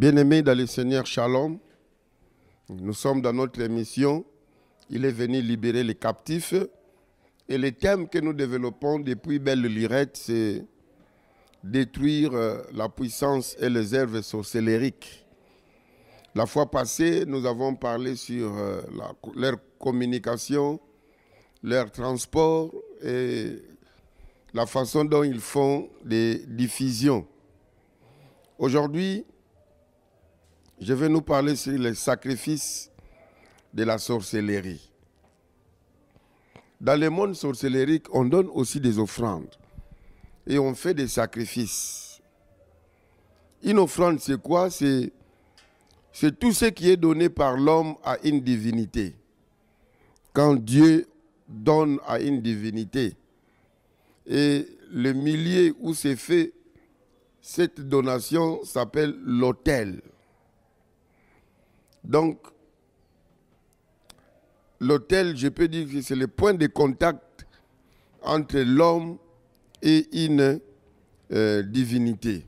Bien-aimés dans le Seigneur, Shalom. Nous sommes dans notre émission. Il est venu libérer les captifs. Et le thème que nous développons depuis belle lurette, c'est détruire la puissance et les œuvres sorcellériques. La fois passée, nous avons parlé sur leur communication, leur transport et la façon dont ils font des diffusions. Aujourd'hui, je vais nous parler sur les sacrifices de la sorcellerie. Dans le monde sorcellérique, on donne aussi des offrandes et on fait des sacrifices. Une offrande, c'est quoi? C'est tout ce qui est donné par l'homme à une divinité. Quand Dieu donne à une divinité, et le milieu où c'est fait, cette donation s'appelle l'autel. Donc, l'autel, je peux dire que c'est le point de contact entre l'homme et une divinité.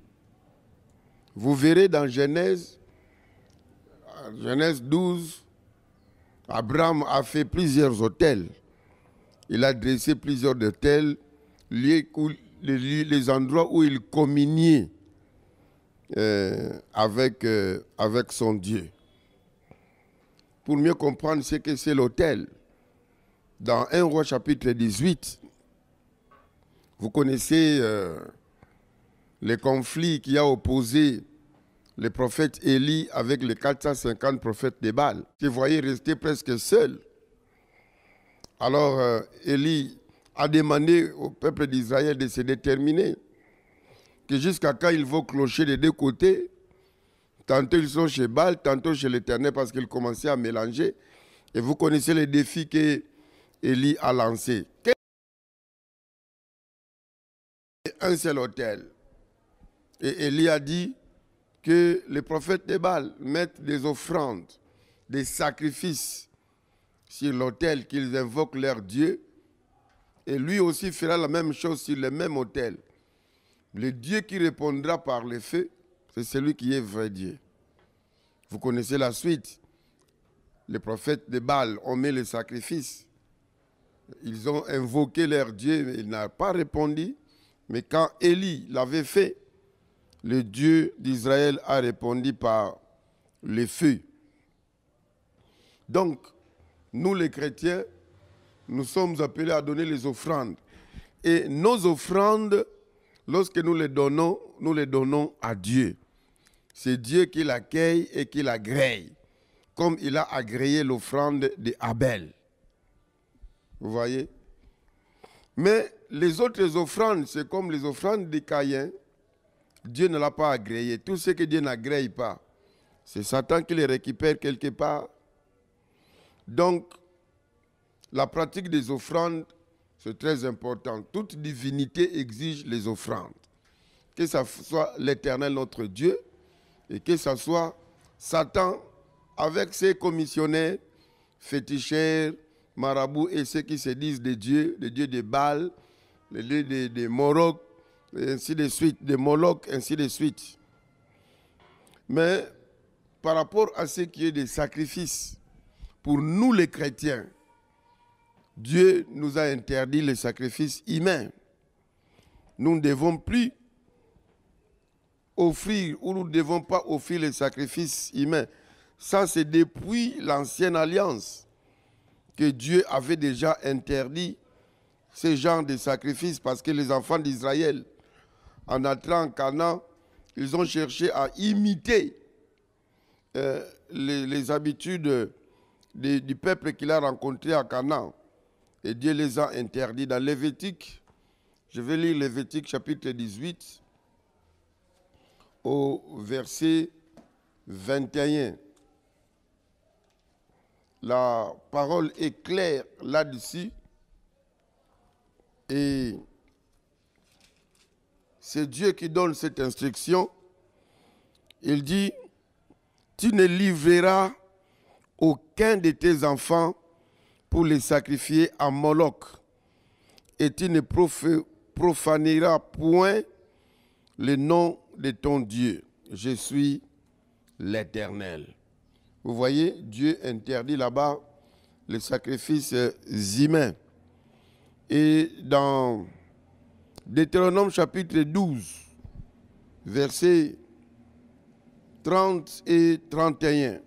Vous verrez dans Genèse 12, Abraham a fait plusieurs autels. Il a dressé plusieurs autels, les endroits où il communiait avec son Dieu. Pour mieux comprendre ce que c'est l'autel, dans 1 Roi chapitre 18, vous connaissez les conflits qui a opposé le prophète Élie avec les 450 prophètes de Baal, qui voyaient rester presque seuls. Alors Élie a demandé au peuple d'Israël de se déterminer, que jusqu'à quand ils vont clocher des deux côtés. Tantôt ils sont chez Baal, tantôt chez l'Éternel, parce qu'ils commençaient à mélanger. Et vous connaissez les défis qu'Élie a lancés. Un seul autel. Et Élie a dit que les prophètes de Baal mettent des offrandes, des sacrifices sur l'autel, qu'ils invoquent leur Dieu. Et lui aussi fera la même chose sur le même autel. Le Dieu qui répondra par le feu, c'est celui qui est vrai Dieu. Vous connaissez la suite. Les prophètes de Baal ont mis les sacrifices. Ils ont invoqué leur Dieu, mais il n'a pas répondu. Mais quand Élie l'avait fait, le Dieu d'Israël a répondu par le feu. Donc, nous les chrétiens, nous sommes appelés à donner les offrandes. Et nos offrandes, lorsque nous les donnons à Dieu. C'est Dieu qui l'accueille et qui l'agrée, comme il a agréé l'offrande d'Abel. Vous voyez? Mais les autres offrandes, c'est comme les offrandes de Caïn. Dieu ne l'a pas agréé. Tout ce que Dieu n'agrée pas, c'est Satan qui les récupère quelque part. Donc, la pratique des offrandes, c'est très important. Toute divinité exige les offrandes. Que ce soit l'Éternel, notre Dieu, et que ce soit Satan avec ses commissionnaires, féticheurs, marabouts et ceux qui se disent des dieux de Baal, les dieux de Moloch, et ainsi de suite, de Moloch, ainsi de suite. Mais par rapport à ce qui est des sacrifices, pour nous les chrétiens, Dieu nous a interdit les sacrifices humains. Nous ne devons plus offrir ou nous ne devons pas offrir les sacrifices humains. Ça, c'est depuis l'ancienne alliance que Dieu avait déjà interdit ce genre de sacrifices parce que les enfants d'Israël, en entrant en Canaan, ils ont cherché à imiter les habitudes du peuple qu'il a rencontré à Canaan. Et Dieu les a interdits. Dans Lévitique, je vais lire Lévitique chapitre 18, au verset 21. La parole est claire là-dessus. Et c'est Dieu qui donne cette instruction. Il dit, tu ne livreras aucun de tes enfants pour les sacrifier à Moloch. Et tu ne profaneras point le nom de ton Dieu. Je suis l'Éternel. Vous voyez, Dieu interdit là-bas les sacrifices humains. Et dans Deutéronome chapitre 12, versets 30 et 31,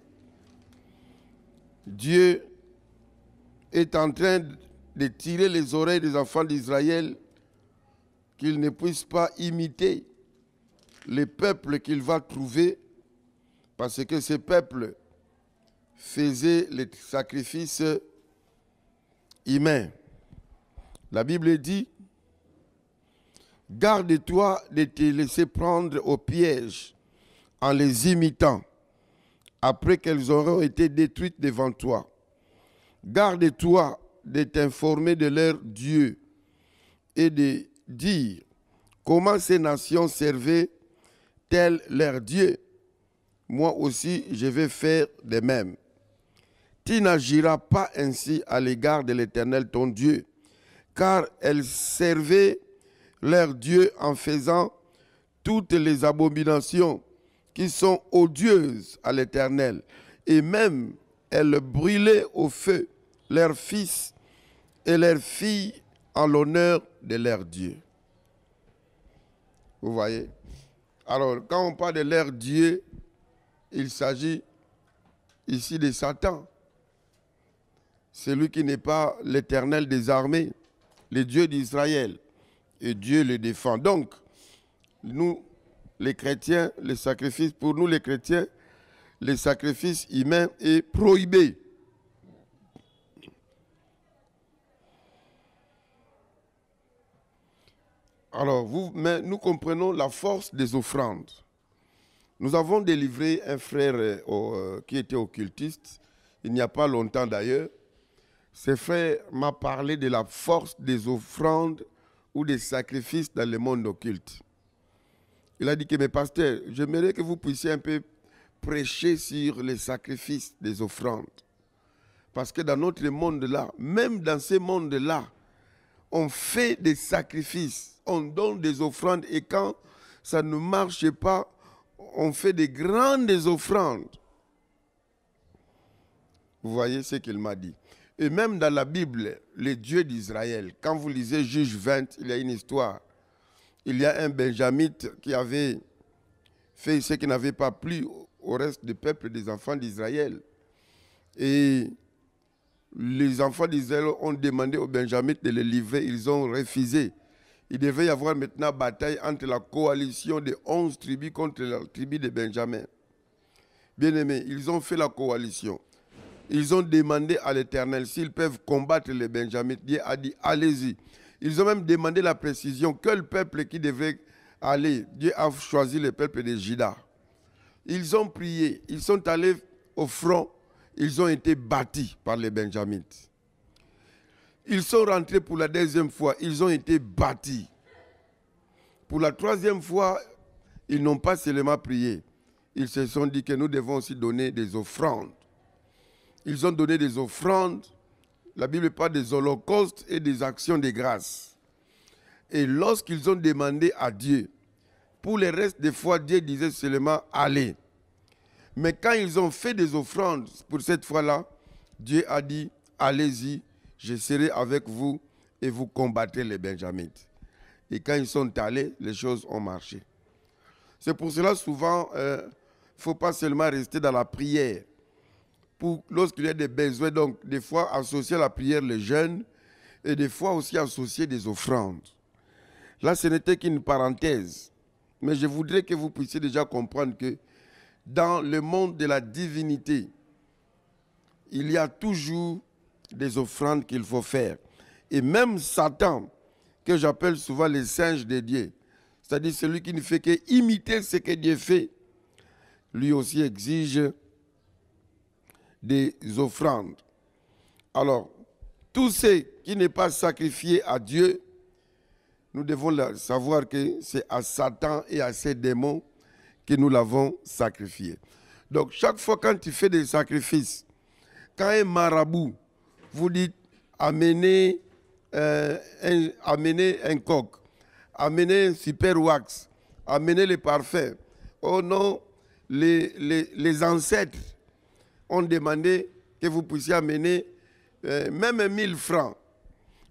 Dieu est en train de tirer les oreilles des enfants d'Israël qu'ils ne puissent pas imiter les peuples qu'il va trouver, parce que ces peuples faisaient les sacrifices humains. La Bible dit, « Garde-toi de te laisser prendre au piège en les imitant, après qu'elles auront été détruites devant toi. Garde-toi de t'informer de leur Dieu et de dire comment ces nations servaient-elles leur Dieu. Moi aussi, je vais faire de même. Tu n'agiras pas ainsi à l'égard de l'Éternel ton Dieu, car elles servaient leur Dieu en faisant toutes les abominations qui sont odieuses à l'Éternel, et même elles brûlaient au feu leurs fils et leurs filles en l'honneur de leur Dieu. » Vous voyez? Alors, quand on parle de leur Dieu, il s'agit ici de Satan. Celui qui n'est pas l'Éternel des armées, le Dieu d'Israël. Et Dieu le défend. Donc, nous, les chrétiens, les sacrifices, pour nous les chrétiens, les sacrifices humains est prohibé. Alors, mais nous comprenons la force des offrandes. Nous avons délivré un frère qui était occultiste, il n'y a pas longtemps d'ailleurs. Ce frère m'a parlé de la force des offrandes ou des sacrifices dans le monde occulte. Il a dit que, mes pasteurs, j'aimerais que vous puissiez un peu prêcher sur les sacrifices des offrandes. Parce que dans notre monde-là, même dans ce monde-là, on fait des sacrifices, on donne des offrandes et quand ça ne marche pas, on fait des grandes offrandes. Vous voyez ce qu'il m'a dit. Et même dans la Bible, les dieux d'Israël, quand vous lisez Juge 20, il y a une histoire. Il y a un Benjamite qui avait fait ce qui n'avait pas plu au reste du peuple des enfants d'Israël. Et les enfants d'Israël ont demandé aux Benjamites de les livrer, ils ont refusé. Il devait y avoir maintenant bataille entre la coalition de 11 tribus contre la tribu de Benjamin. Bien-aimés, ils ont fait la coalition. Ils ont demandé à l'Éternel s'ils peuvent combattre les Benjamites. Dieu a dit, allez-y. Ils ont même demandé la précision, quel peuple qui devait aller. Dieu a choisi le peuple de Juda. Ils ont prié, ils sont allés au front, ils ont été battus par les Benjamites. Ils sont rentrés pour la deuxième fois, ils ont été battus. Pour la troisième fois, ils n'ont pas seulement prié. Ils se sont dit que nous devons aussi donner des offrandes. Ils ont donné des offrandes. La Bible parle des holocaustes et des actions de grâce. Et lorsqu'ils ont demandé à Dieu, pour le reste des fois, Dieu disait seulement « allez ». Mais quand ils ont fait des offrandes pour cette fois-là, Dieu a dit « allez-y, je serai avec vous et vous combattrez les Benjamites ». Et quand ils sont allés, les choses ont marché. C'est pour cela souvent, il ne faut pas seulement rester dans la prière. Lorsqu'il y a des besoins, donc des fois associer à la prière les jeûnes et des fois aussi associer des offrandes. Là, ce n'était qu'une parenthèse. Mais je voudrais que vous puissiez déjà comprendre que dans le monde de la divinité, il y a toujours des offrandes qu'il faut faire. Et même Satan, que j'appelle souvent les singes de Dieu, c'est-à-dire celui qui ne fait qu'imiter ce que Dieu fait, lui aussi exige des offrandes. Alors, tout ce qui n'est pas sacrifié à Dieu, nous devons savoir que c'est à Satan et à ses démons que nous l'avons sacrifié. Donc, chaque fois quand tu fais des sacrifices, quand un marabout vous dit amenez un coq, amenez un super wax, amenez les parfums, oh non, les ancêtres ont demandé que vous puissiez amener même 1000 francs.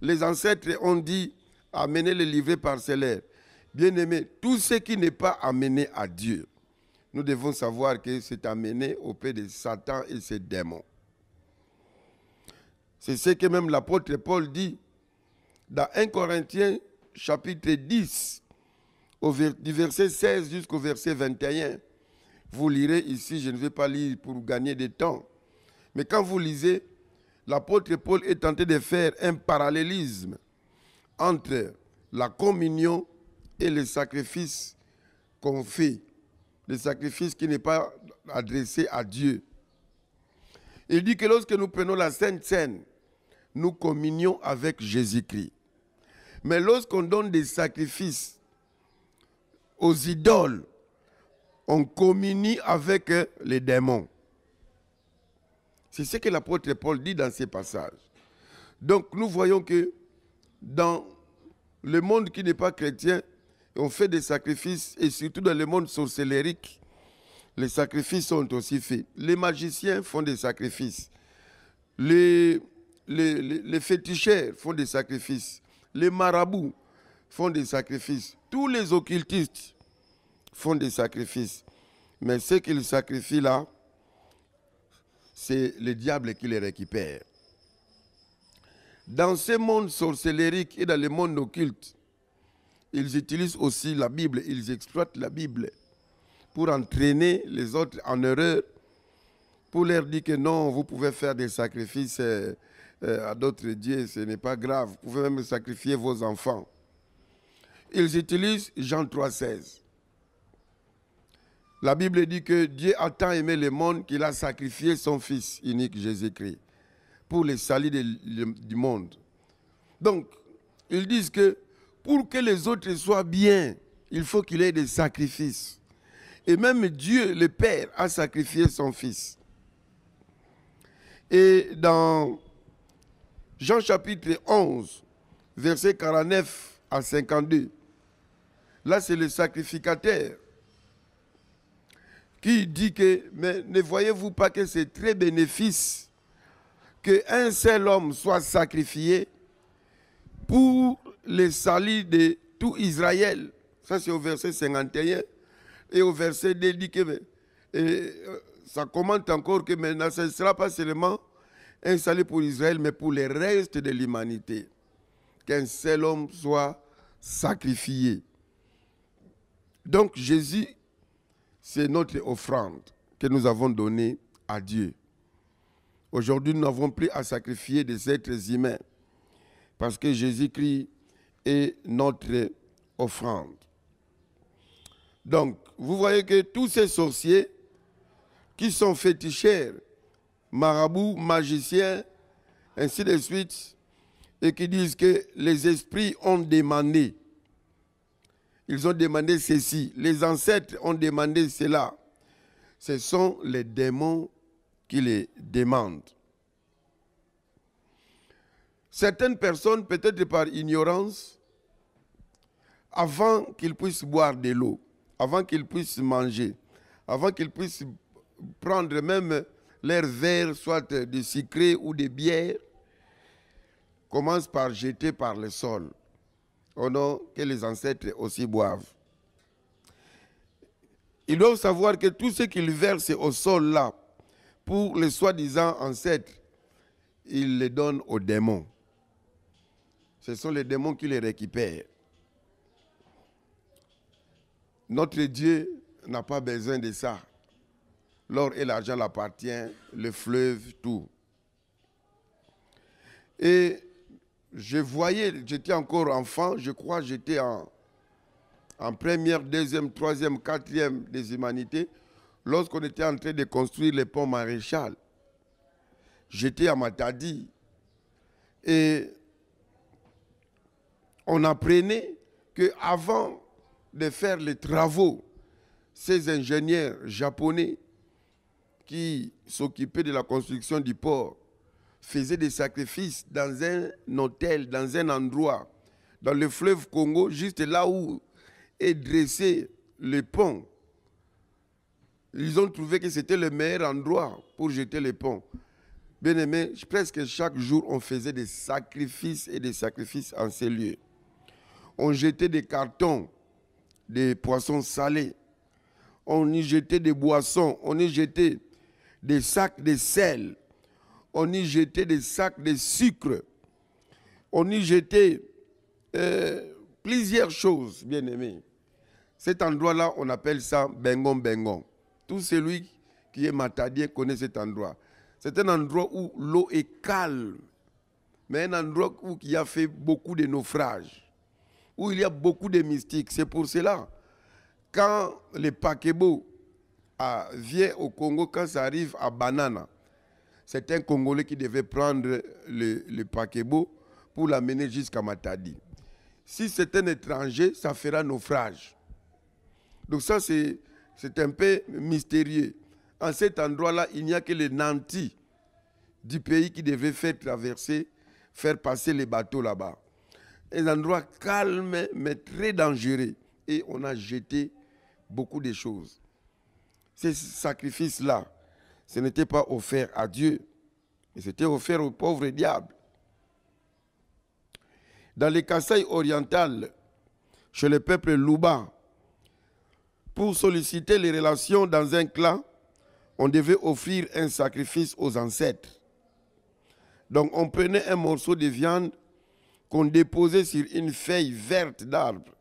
Les ancêtres ont dit amenez les livrets parcellaires. Bien-aimés, tout ce qui n'est pas amené à Dieu, nous devons savoir que c'est amené auprès de Satan et ses démons. C'est ce que même l'apôtre Paul dit dans 1 Corinthiens chapitre 10, du verset 16 jusqu'au verset 21. Vous lirez ici, je ne vais pas lire pour gagner du temps. Mais quand vous lisez, l'apôtre Paul est tenté de faire un parallélisme entre la communion et le sacrifice qu'on fait. Le sacrifice qui n'est pas adressé à Dieu. Il dit que lorsque nous prenons la Sainte Seine, nous communions avec Jésus-Christ. Mais lorsqu'on donne des sacrifices aux idoles, on communie avec les démons. C'est ce que l'apôtre Paul dit dans ces passages. Donc nous voyons que dans le monde qui n'est pas chrétien, on fait des sacrifices, et surtout dans le monde sorcellérique, les sacrifices sont aussi faits. Les magiciens font des sacrifices. Les féticheurs font des sacrifices. Les marabouts font des sacrifices. Tous les occultistes font des sacrifices. Mais ce qu'ils sacrifient là, c'est le diable qui les récupère. Dans ce monde sorcellérique et dans le monde occulte, ils utilisent aussi la Bible, ils exploitent la Bible pour entraîner les autres en erreur, pour leur dire que non, vous pouvez faire des sacrifices à d'autres dieux, ce n'est pas grave, vous pouvez même sacrifier vos enfants. Ils utilisent Jean 3,16. La Bible dit que Dieu a tant aimé le monde qu'il a sacrifié son Fils unique, Jésus-Christ, pour le salut du monde. Donc, ils disent que pour que les autres soient bien, il faut qu'il y ait des sacrifices. Et même Dieu, le Père, a sacrifié son Fils. Et dans Jean chapitre 11, versets 49 à 52, là c'est le sacrificateur qui dit que, mais ne voyez-vous pas que c'est très bénéfice qu'un seul homme soit sacrifié pour le salut de tout Israël. Ça c'est au verset 51. Et au verset 2, il dit que ça commente encore que maintenant ce ne sera pas seulement un salut pour Israël, mais pour le reste de l'humanité. Qu'un seul homme soit sacrifié. Donc Jésus, c'est notre offrande que nous avons donnée à Dieu. Aujourd'hui, nous n'avons plus à sacrifier des êtres humains parce que Jésus-Christ est notre offrande. Donc, vous voyez que tous ces sorciers qui sont féticheurs, marabouts, magiciens, ainsi de suite, et qui disent que les esprits ont demandé, ils ont demandé ceci, les ancêtres ont demandé cela. Ce sont les démons qui les demandent. Certaines personnes, peut-être par ignorance, avant qu'ils puissent boire de l'eau, avant qu'ils puissent manger, avant qu'ils puissent prendre même leur verre, soit de sucré ou de bière, commencent par jeter par le sol, au nom que les ancêtres aussi boivent. Ils doivent savoir que tout ce qu'ils versent au sol là, pour les soi-disant ancêtres, ils les donnent aux démons. Ce sont les démons qui les récupèrent. Notre Dieu n'a pas besoin de ça. L'or et l'argent l'appartiennent, le fleuve, tout. Et je voyais, j'étais encore enfant, je crois, j'étais en première, deuxième, troisième, quatrième des humanités, lorsqu'on était en train de construire le pont Maréchal. J'étais à Matadi. Et on apprenait qu'avant de faire les travaux, ces ingénieurs japonais qui s'occupaient de la construction du port faisaient des sacrifices dans un hôtel, dans un endroit, dans le fleuve Congo, juste là où est dressé le pont. ils ont trouvé que c'était le meilleur endroit pour jeter les ponts. Bien aimé, presque chaque jour, on faisait des sacrifices et des sacrifices en ces lieux. On jetait des cartons, des poissons salés. On y jetait des boissons. On y jetait des sacs de sel. On y jetait des sacs de sucre. On y jetait plusieurs choses, bien aimé. Cet endroit-là, on appelle ça Bengon Bengon. Tout celui qui est matadien connaît cet endroit. C'est un endroit où l'eau est calme, mais un endroit où il y a fait beaucoup de naufrages, où il y a beaucoup de mystiques. C'est pour cela, quand les paquebots viennent au Congo, quand ça arrive à Banana, c'est un Congolais qui devait prendre le paquebot pour l'amener jusqu'à Matadi. Si c'est un étranger, ça fera naufrage. Donc ça, c'est un peu mystérieux. En cet endroit-là, il n'y a que les nantis du pays qui devaient faire passer les bateaux là-bas. Un endroit calme, mais très dangereux. Et on a jeté beaucoup de choses. Ces sacrifices-là, ce n'était pas offert à Dieu, mais c'était offert aux pauvres diables. Dans les Kasaï orientales, chez le peuple Luba, pour solliciter les relations dans un clan, on devait offrir un sacrifice aux ancêtres. Donc on prenait un morceau de viande qu'on déposait sur une feuille verte d'arbre.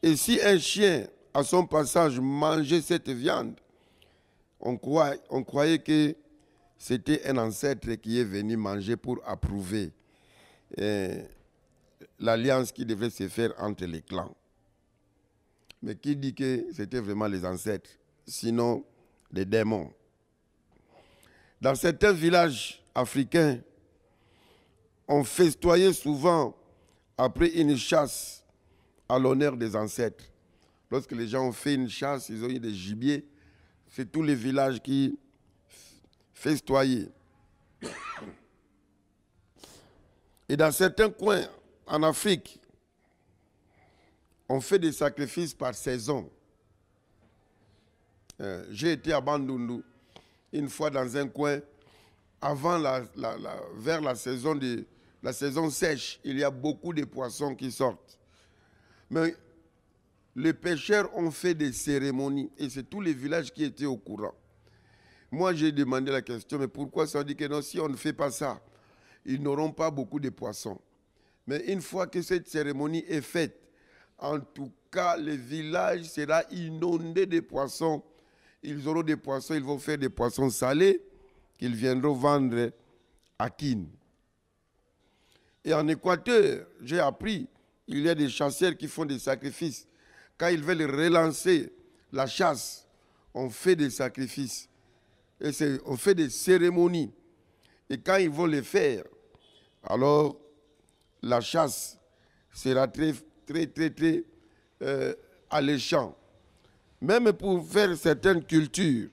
Et si un chien, à son passage, mangeait cette viande, on croyait que c'était un ancêtre qui est venu manger pour approuver l'alliance qui devait se faire entre les clans. Mais qui dit que c'était vraiment les ancêtres, sinon des démons. Dans certains villages africains, on festoyait souvent après une chasse à l'honneur des ancêtres. Lorsque les gens ont fait une chasse, ils ont eu des gibiers, c'est tous les villages qui festoyaient. Et dans certains coins en Afrique, on fait des sacrifices par saison. J'ai été à Bandundu une fois dans un coin. Avant vers la saison sèche, il y a beaucoup de poissons qui sortent. Mais les pêcheurs ont fait des cérémonies et c'est tous les villages qui étaient au courant. Moi, j'ai demandé la question, mais pourquoi ça dit que non, si on ne fait pas ça, ils n'auront pas beaucoup de poissons. Mais une fois que cette cérémonie est faite, en tout cas, le village sera inondé de poissons. Ils auront des poissons, ils vont faire des poissons salés qu'ils viendront vendre à Kin. Et en Équateur, j'ai appris, il y a des chasseurs qui font des sacrifices. Quand ils veulent relancer la chasse, on fait des sacrifices. Et on fait des cérémonies. Et quand ils vont les faire, alors la chasse sera très alléchant. Même pour faire certaines cultures,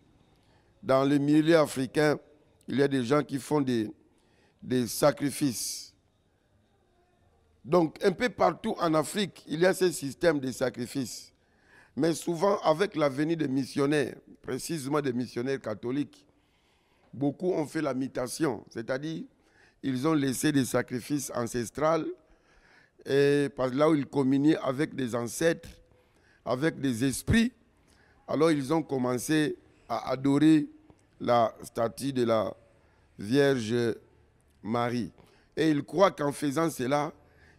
dans le milieu africain, il y a des gens qui font des sacrifices. Donc, un peu partout en Afrique, il y a ce système de sacrifices. Mais souvent, avec la venue des missionnaires, précisément des missionnaires catholiques, beaucoup ont fait la mutation. C'est-à-dire, ils ont laissé des sacrifices ancestrales, et là où ils communiaient avec des ancêtres, avec des esprits, alors ils ont commencé à adorer la statue de la Vierge Marie. Et ils croient qu'en faisant cela,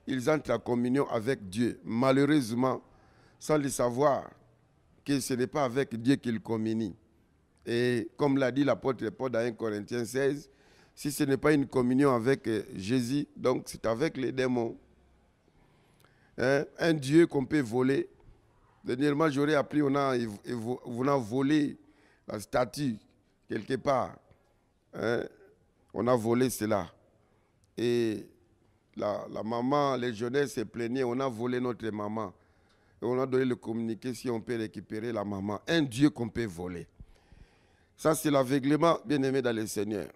ils entrent en communion avec Dieu. Malheureusement, sans le savoir, que ce n'est pas avec Dieu qu'ils communient. Et comme l'a dit l'apôtre Paul dans 1 Corinthiens 16, si ce n'est pas une communion avec Jésus, donc c'est avec les démons. Hein? Un Dieu qu'on peut voler. Dernièrement, j'aurais appris, on a volé la statue quelque part. Hein? On a volé cela. Et la maman, les jeunesses se plaignaient, on a volé notre maman. Et on a donné le communiqué si on peut récupérer la maman. Un Dieu qu'on peut voler. Ça, c'est l'aveuglement, bien-aimé dans le Seigneur.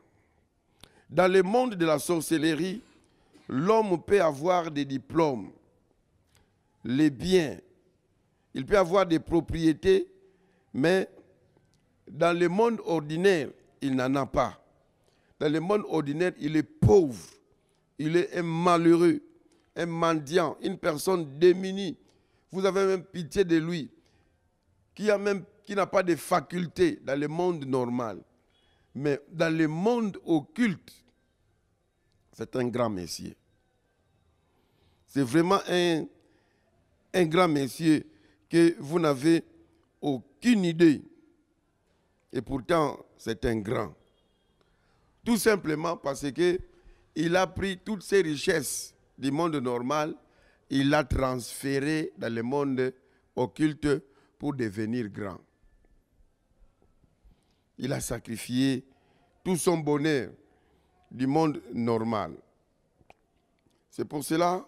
Dans le monde de la sorcellerie, l'homme peut avoir des diplômes, les biens. Il peut avoir des propriétés, mais Dans le monde ordinaire, il n'en a pas. Dans le monde ordinaire, il est pauvre. Il est un malheureux, un mendiant, une personne démunie. Vous avez même pitié de lui, qui n'a pas de facultés dans le monde normal. Mais dans le monde occulte, c'est un grand Messie. C'est vraiment un grand Messie que vous n'avez aucune idée. Et pourtant, c'est un grand. Tout simplement parce qu'il a pris toutes ses richesses du monde normal, il l'a transféré dans le monde occulte pour devenir grand. Il a sacrifié tout son bonheur du monde normal. C'est pour cela,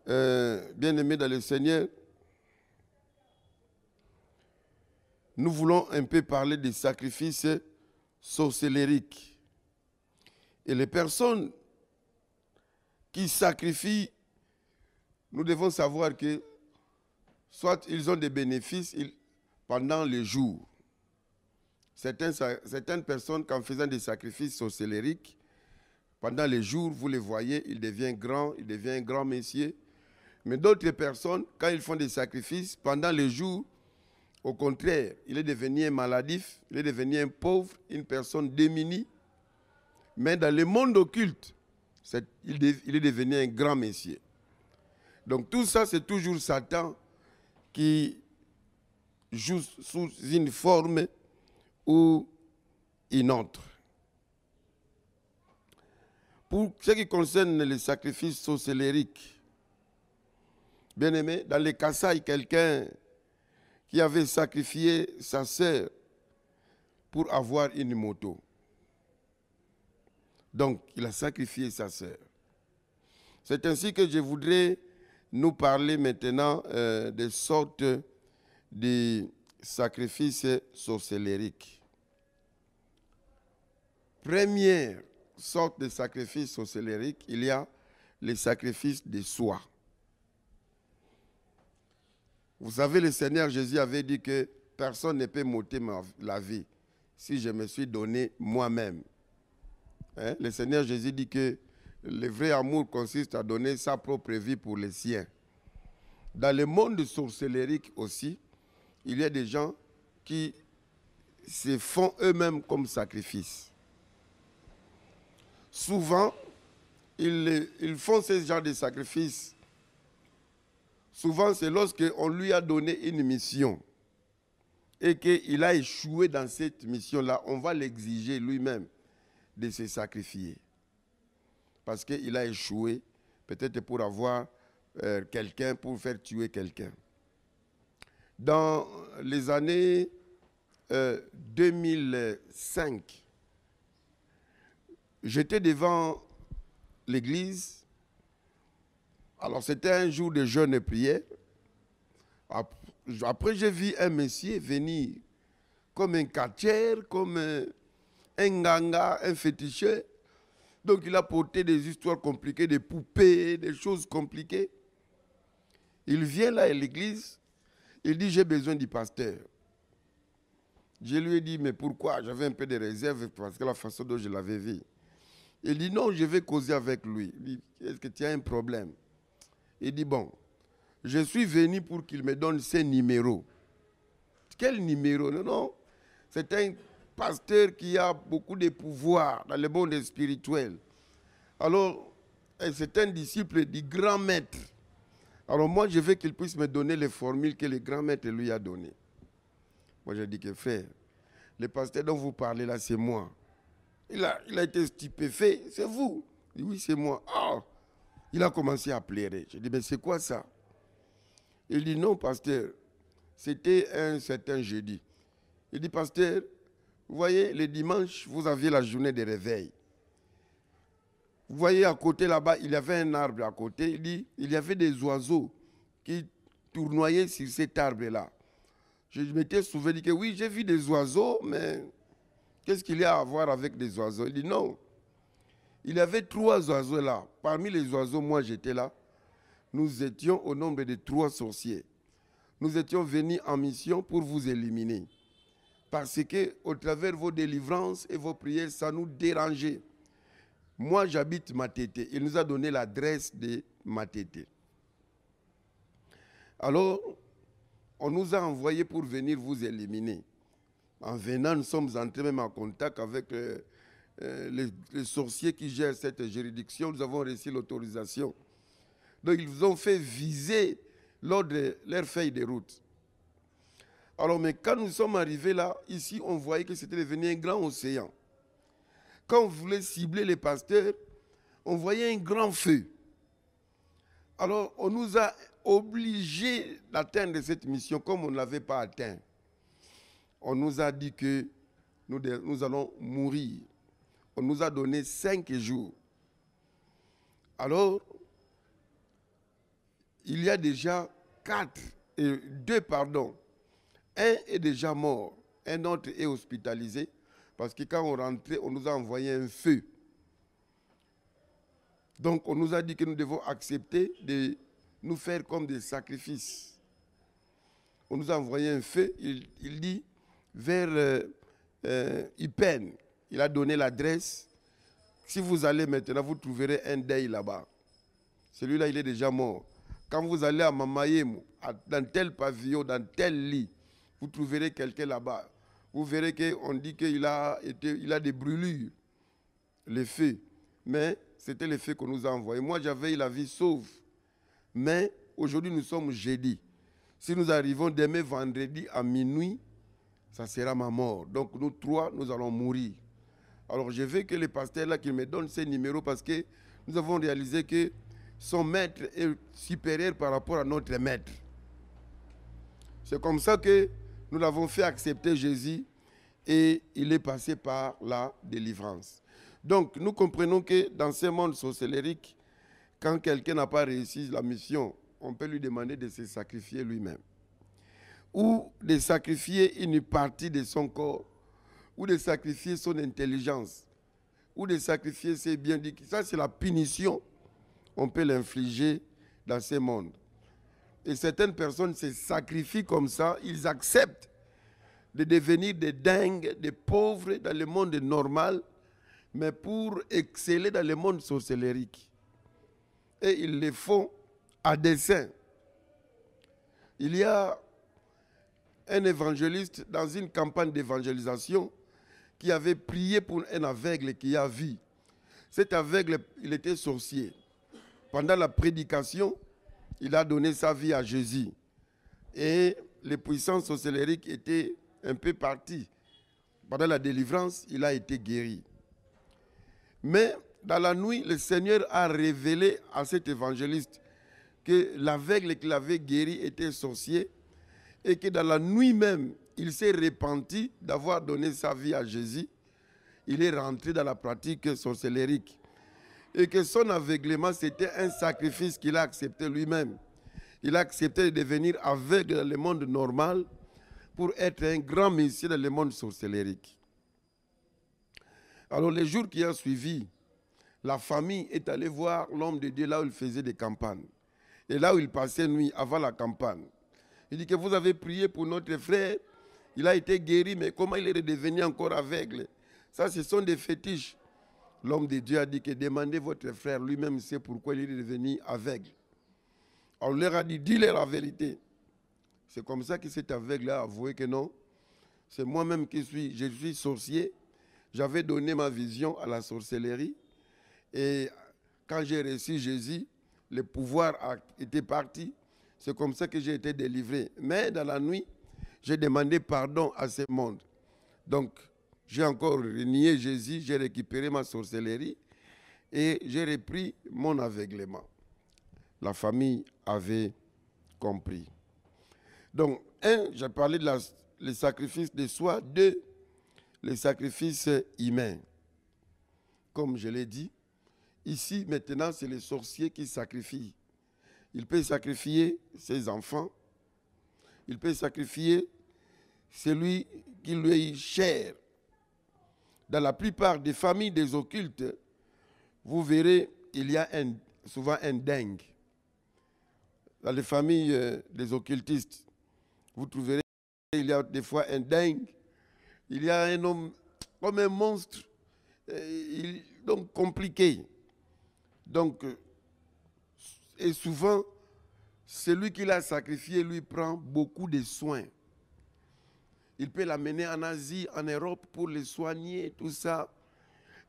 bien-aimés dans le Seigneur, nous voulons un peu parler des sacrifices sorcellériques. Et les personnes qui sacrifient, nous devons savoir que soit ils ont des bénéfices pendant le jour. Certaines personnes, en faisant des sacrifices sorcellériques, pendant les jours, vous les voyez, ils deviennent grands, ils deviennent un grand messieurs. Mais d'autres personnes, quand ils font des sacrifices, pendant les jours, au contraire, il est devenu un maladif, il est devenu un pauvre, une personne démunie. Mais dans le monde occulte, il est devenu un grand messieurs. Donc tout ça, c'est toujours Satan qui joue sous une forme ou une autre. Pour ce qui concerne les sacrifices sorcellériques, bien aimé, dans les Kasaï, quelqu'un qui avait sacrifié sa sœur pour avoir une moto. Donc, il a sacrifié sa sœur. C'est ainsi que je voudrais nous parler maintenant des sortes de sacrifices sorcellériques. Première sorte de sacrifice sorcellérique, il y a les sacrifices de soi. Vous savez, le Seigneur Jésus avait dit que personne ne peut m'ôter la vie si je me suis donné moi-même. Hein? Le Seigneur Jésus dit que le vrai amour consiste à donner sa propre vie pour les siens. Dans le monde sorcellérique aussi, il y a des gens qui se font eux-mêmes comme sacrifice. Souvent, ils font ce genre de sacrifice. Souvent, c'est lorsqu'on lui a donné une mission et qu'il a échoué dans cette mission-là, on va l'exiger lui-même de se sacrifier. Parce qu'il a échoué, peut-être pour avoir quelqu'un, pour faire tuer quelqu'un. Dans les années 2005, j'étais devant l'église. Alors, c'était un jour de jeûne et prière. Après, j'ai vu un monsieur venir comme un catcheur, comme un ganga, un féticheur. Donc, il a porté des histoires compliquées, des poupées, des choses compliquées. Il vient là à l'église, il dit, j'ai besoin du pasteur. Je lui ai dit, mais pourquoi? J'avais un peu de réserve parce que la façon dont je l'avais vu. Il dit, non, je vais causer avec lui. Il dit, est-ce que tu as un problème? Il dit, bon, je suis venu pour qu'il me donne ses numéros. Quel numéro? Non, non. C'est un pasteur qui a beaucoup de pouvoir dans le monde spirituel. Alors, c'est un disciple du grand maître. Alors moi, je veux qu'il puisse me donner les formules que le grand maître lui a données. Moi, j'ai dit que frère, le pasteur dont vous parlez là, c'est moi. Il a été stupéfait, c'est vous. Il dit, oui, c'est moi. Oh. Il a commencé à pleurer. Je dis, mais c'est quoi ça? Il dit, non, pasteur, c'était un certain jeudi. Il dit, pasteur, vous voyez, le dimanche, vous aviez la journée de réveil. Vous voyez, à côté là-bas, il y avait un arbre à côté. Il dit, il y avait des oiseaux qui tournoyaient sur cet arbre-là. Je m'étais souvenu que oui, j'ai vu des oiseaux, mais qu'est-ce qu'il y a à voir avec des oiseaux? Il dit, non. Il y avait 3 oiseaux là. Parmi les oiseaux, moi j'étais là. Nous étions au nombre de 3 sorciers. Nous étions venus en mission pour vous éliminer. Parce que au travers de vos délivrances et vos prières, ça nous dérangeait. Moi, j'habite Matete. Il nous a donné l'adresse de Matete. Alors, on nous a envoyés pour venir vous éliminer. En venant, nous sommes entrés même en contact avec les sorciers qui gèrent cette juridiction. Nous avons reçu l'autorisation. Donc, ils vous ont fait viser lors de leur feuille de route. Alors, mais quand nous sommes arrivés là, ici, on voyait que c'était devenu un grand océan. Quand on voulait cibler les pasteurs, on voyait un grand feu. Alors, on nous a obligés d'atteindre cette mission comme on ne l'avait pas atteint. On nous a dit que nous allons mourir. On nous a donné 5 jours. Alors, il y a déjà 2, pardon. Un est déjà mort. Un autre est hospitalisé. Parce que quand on rentrait, on nous a envoyé un feu. Donc, on nous a dit que nous devons accepter de nous faire comme des sacrifices. On nous a envoyé un feu. Il dit vers Ipen. Il a donné l'adresse. Si vous allez maintenant, vous trouverez un deuil là-bas. Celui-là, il est déjà mort. Quand vous allez à Mamayemu, dans tel pavillon, dans tel lit, vous trouverez quelqu'un là-bas. Vous verrez qu'on dit qu'il a des brûlures, les feux. Mais c'était les feux qu'on nous a envoyés. Moi, j'avais eu la vie sauve. Mais aujourd'hui, nous sommes jeudi. Si nous arrivons demain vendredi à minuit, ça sera ma mort. Donc nous 3, nous allons mourir. Alors je veux que les pasteurs là qui me donnent ces numéros parce que nous avons réalisé que son maître est supérieur par rapport à notre maître. C'est comme ça que nous l'avons fait accepter Jésus et il est passé par la délivrance. Donc nous comprenons que dans ce monde sorcellérique, quand quelqu'un n'a pas réussi la mission, on peut lui demander de se sacrifier lui-même. Ou de sacrifier une partie de son corps, ou de sacrifier son intelligence, ou de sacrifier ses biens. Ça, c'est la punition. On peut l'infliger dans ce monde. Et certaines personnes se sacrifient comme ça, ils acceptent de devenir des dingues, des pauvres dans le monde normal, mais pour exceller dans le monde sorcellérique. Et ils le font à dessein. Il y a un évangéliste dans une campagne d'évangélisation qui avait prié pour un aveugle qui a vu. Cet aveugle, il était sorcier. Pendant la prédication, il a donné sa vie à Jésus. Et les puissances sorcellériques étaient un peu parties. Pendant la délivrance, il a été guéri. Mais dans la nuit, le Seigneur a révélé à cet évangéliste que l'aveugle qu'il avait guéri était sorcier et que dans la nuit même, il s'est repenti d'avoir donné sa vie à Jésus. Il est rentré dans la pratique sorcellérique. Et que son aveuglement, c'était un sacrifice qu'il a accepté lui-même. Il a accepté de devenir aveugle dans le monde normal pour être un grand messie dans le monde sorcellérique. Alors les jours qui ont suivi, la famille est allée voir l'homme de Dieu là où il faisait des campagnes. Et là où il passait nuit avant la campagne. Il dit que vous avez prié pour notre frère, il a été guéri, mais comment il est redevenu encore aveugle? Ça, ce sont des fétiches. L'homme de Dieu a dit que demandez votre frère, lui-même sait pourquoi il est devenu aveugle. On leur a dit, dis-leur la vérité. C'est comme ça que cet aveugle a avoué que non, c'est moi-même je suis sorcier. J'avais donné ma vision à la sorcellerie. Et quand j'ai reçu Jésus, le pouvoir a été parti. C'est comme ça que j'ai été délivré. Mais dans la nuit, j'ai demandé pardon à ce monde. Donc, j'ai encore renié Jésus, j'ai récupéré ma sorcellerie et j'ai repris mon aveuglement. La famille avait compris. Donc, 1, j'ai parlé de les sacrifices de soi. 2, les sacrifices humains. Comme je l'ai dit, ici, maintenant, c'est les sorciers qui sacrifient. Il peut sacrifier ses enfants. Il peut sacrifier celui qui lui est cher. Dans la plupart des familles des occultes, vous verrez, il y a souvent un dingue. Dans les familles des occultistes, vous trouverez, il y a des fois un dingue. Il y a un homme comme un monstre, donc compliqué. Donc, et souvent, celui qui l'a sacrifié lui prend beaucoup de soins. Il peut l'amener en Asie, en Europe pour le soigner, tout ça.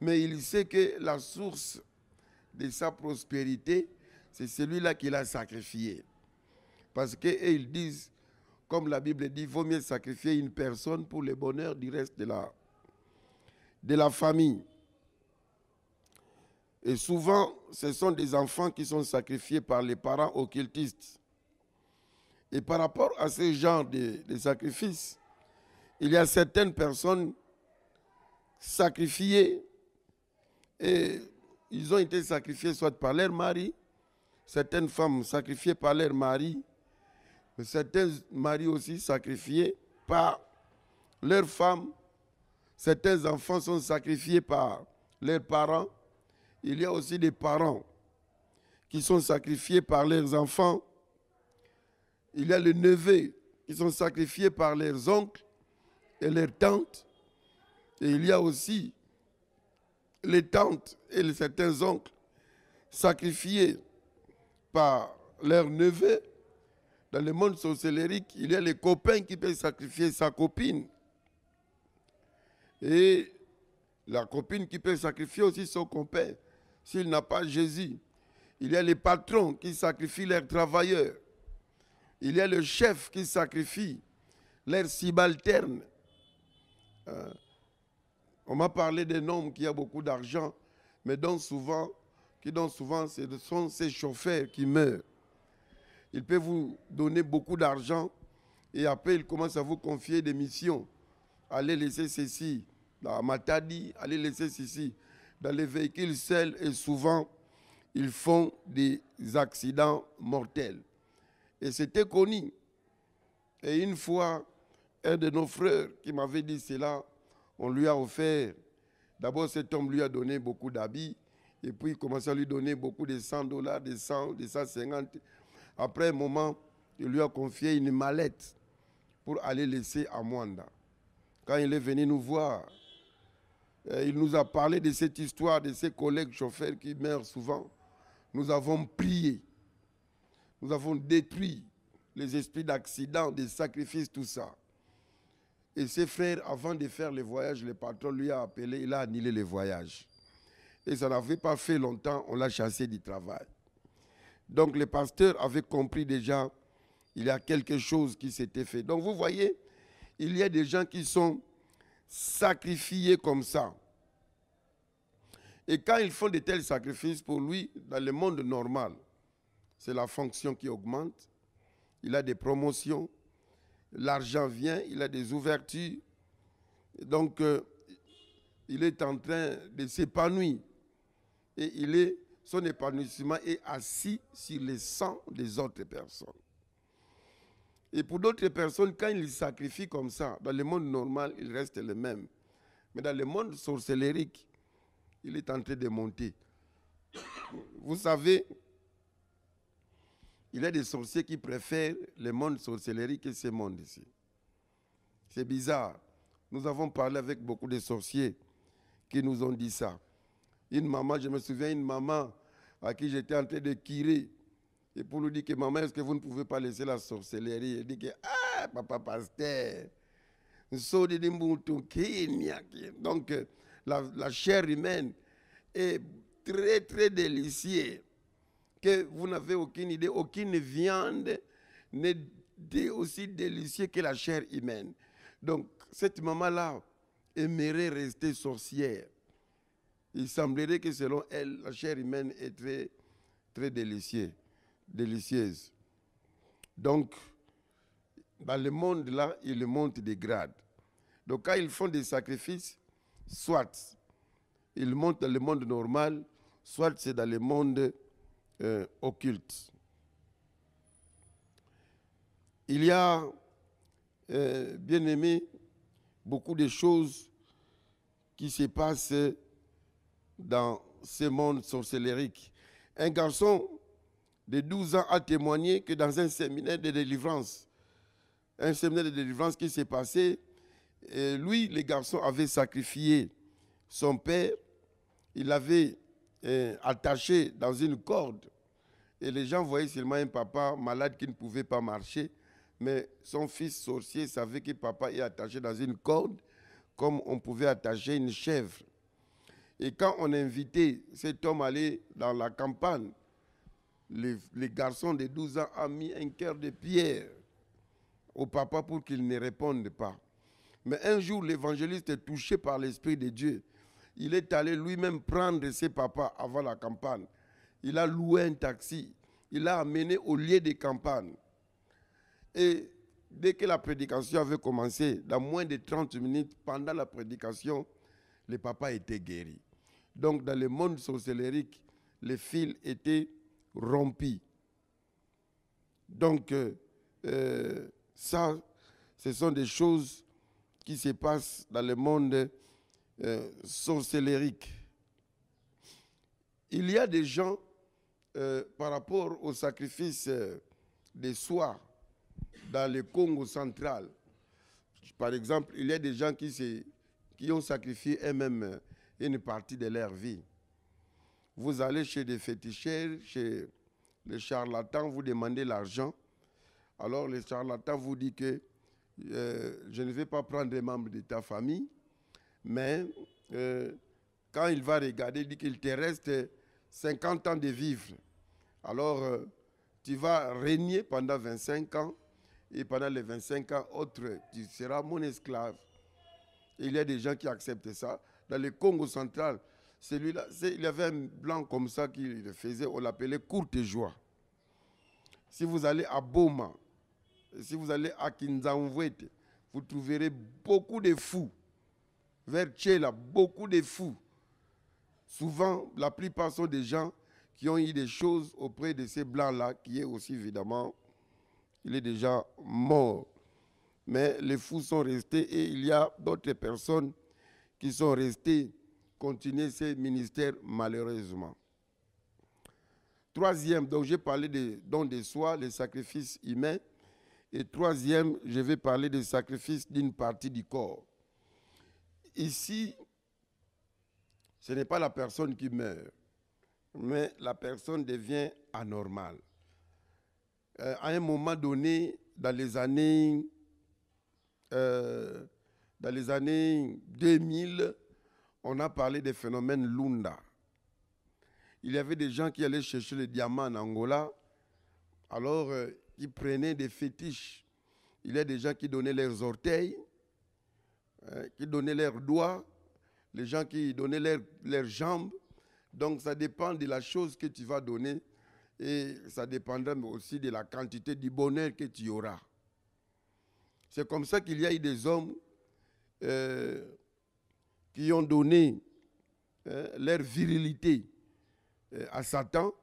Mais il sait que la source de sa prospérité, c'est celui-là qui l'a sacrifié. Parce qu'ils disent, comme la Bible dit, il vaut mieux sacrifier une personne pour le bonheur du reste de la famille. Et souvent, ce sont des enfants qui sont sacrifiés par les parents occultistes. Et par rapport à ce genre de sacrifices, il y a certaines personnes sacrifiées et ils ont été sacrifiés soit par leur mari, certaines femmes sacrifiées par leur mari, mais certains maris aussi sacrifiés par leurs femmes, certains enfants sont sacrifiés par leurs parents. Il y a aussi des parents qui sont sacrifiés par leurs enfants. Il y a les neveux qui sont sacrifiés par leurs oncles et leurs tantes. Et il y a aussi les tantes et certains oncles sacrifiés par leurs neveux. Dans le monde sorcellérique, il y a les copains qui peuvent sacrifier sa copine. Et la copine qui peut sacrifier aussi son copain s'il n'a pas Jésus. Il y a les patrons qui sacrifient leurs travailleurs. Il y a le chef qui sacrifie leurs subalternes. On m'a parlé d'un homme qui a beaucoup d'argent, mais dont souvent, ce sont ses chauffeurs qui meurent. Il peut vous donner beaucoup d'argent et après il commence à vous confier des missions. Allez laisser ceci dans Matadi, allez laisser ceci dans les véhicules seuls et souvent ils font des accidents mortels. Et c'était connu. Et une fois, un de nos frères qui m'avait dit cela, on lui a offert, d'abord cet homme lui a donné beaucoup d'habits, et puis il commençait à lui donner beaucoup de $100, de 100, de 150. Après un moment, il lui a confié une mallette pour aller laisser à Mwanda. Quand il est venu nous voir, il nous a parlé de cette histoire de ses collègues chauffeurs qui meurent souvent. Nous avons prié. Nous avons détruit les esprits d'accident, des sacrifices, tout ça. Et ses frères, avant de faire le voyage, le patron lui a appelé, il a annulé le voyage. Et ça n'avait pas fait longtemps, on l'a chassé du travail. Donc le pasteur avait compris déjà, il y a quelque chose qui s'était fait. Donc vous voyez, il y a des gens qui sont sacrifiés comme ça. Et quand ils font de tels sacrifices, pour lui, dans le monde normal, c'est la fonction qui augmente. Il a des promotions, l'argent vient, il a des ouvertures. Donc, il est en train de s'épanouir. Et son épanouissement est assis sur le sang des autres personnes. Et pour d'autres personnes, quand ils sacrifient comme ça, dans le monde normal, il reste le même. Mais dans le monde sorcellérique, il est en train de monter. Vous savez, il y a des sorciers qui préfèrent le monde sorcellérique que ce monde ici. C'est bizarre. Nous avons parlé avec beaucoup de sorciers qui nous ont dit ça. Une maman, je me souviens, une maman à qui j'étais en train de kirer. Et pour lui dire que maman, est-ce que vous ne pouvez pas laisser la sorcellerie? Elle dit que, ah, papa pasteur, donc la chair humaine est très, très délicieuse. Que vous n'avez aucune idée, aucune viande n'est aussi délicieuse que la chair humaine. Donc, cette maman-là aimerait rester sorcière. Il semblerait que selon elle, la chair humaine est très, très délicieuse. Donc, dans le monde là, ils montent des grades. Donc, quand ils font des sacrifices, soit ils montent dans le monde normal, soit c'est dans le monde occulte. Il y a, bien aimé, beaucoup de choses qui se passent dans ce monde sorcellérique. Un garçon de 12 ans a témoigné que dans un séminaire de délivrance qui s'est passé, Et lui, le garçon avait sacrifié son père. Il l'avait attaché dans une corde. Et les gens voyaient seulement un papa malade qui ne pouvait pas marcher. Mais son fils sorcier savait que papa est attaché dans une corde, comme on pouvait attacher une chèvre. Et quand on invitait cet homme à aller dans la campagne, les garçons de 12 ans ont mis un cœur de pierre au papa pour qu'il ne réponde pas. Mais un jour, l'évangéliste est touché par l'Esprit de Dieu. Il est allé lui-même prendre ses papas avant la campagne. Il a loué un taxi. Il l'a amené au lieu de campagne. Et dès que la prédication avait commencé, dans moins de 30 minutes, pendant la prédication, le papa était guéri. Donc, dans le monde sorcellérique, les fils étaient rompus. Donc, ça, ce sont des choses qui se passent dans le monde sorcellérique. Il y a des gens, par rapport au sacrifice des soirs dans le Congo central, par exemple, il y a des gens qui ont sacrifié eux-mêmes une partie de leur vie. Vous allez chez des féticheurs, chez les charlatans, vous demandez l'argent. Alors les charlatans vous disent que je ne vais pas prendre des membres de ta famille, mais quand il va regarder, il dit qu'il te reste 50 ans de vivre. Alors tu vas régner pendant 25 ans et pendant les 25 ans autres, tu seras mon esclave. Et il y a des gens qui acceptent ça. Dans le Congo central, celui-là, il y avait un blanc comme ça qui le faisait, on l'appelait courte joie. Si vous allez à Boma, si vous allez à Kinzamvouete, vous trouverez beaucoup de fous. Vers Tchéla, beaucoup de fous. Souvent, la plupart sont des gens qui ont eu des choses auprès de ces blancs-là, qui est aussi évidemment, il est déjà mort. Mais les fous sont restés et il y a d'autres personnes qui sont restées continuer ces ministères malheureusement. Troisième, donc j'ai parlé des dons de soi, les sacrifices humains. Et troisième, je vais parler des sacrifices d'une partie du corps. Ici, ce n'est pas la personne qui meurt, mais la personne devient anormale. À un moment donné, dans les années 2000, on a parlé des phénomènes Lunda. Il y avait des gens qui allaient chercher les diamants en Angola, alors ils prenaient des fétiches. Il y a des gens qui donnaient leurs orteils, qui donnaient leurs doigts, les gens qui donnaient leurs jambes. Donc ça dépend de la chose que tu vas donner et ça dépendra aussi de la quantité du bonheur que tu auras. C'est comme ça qu'il y a eu des hommes qui ont donné leur virilité à Satan,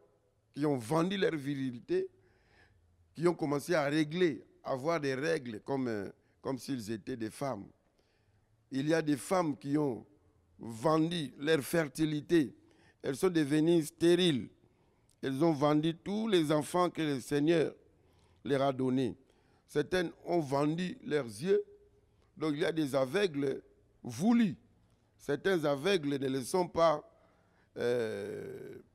qui ont vendu leur virilité, qui ont commencé à régler, à avoir des règles comme s'ils étaient des femmes. Il y a des femmes qui ont vendu leur fertilité. Elles sont devenues stériles. Elles ont vendu tous les enfants que le Seigneur leur a donnés. Certaines ont vendu leurs yeux. Donc il y a des aveugles voulus. Certains aveugles ne le sont pas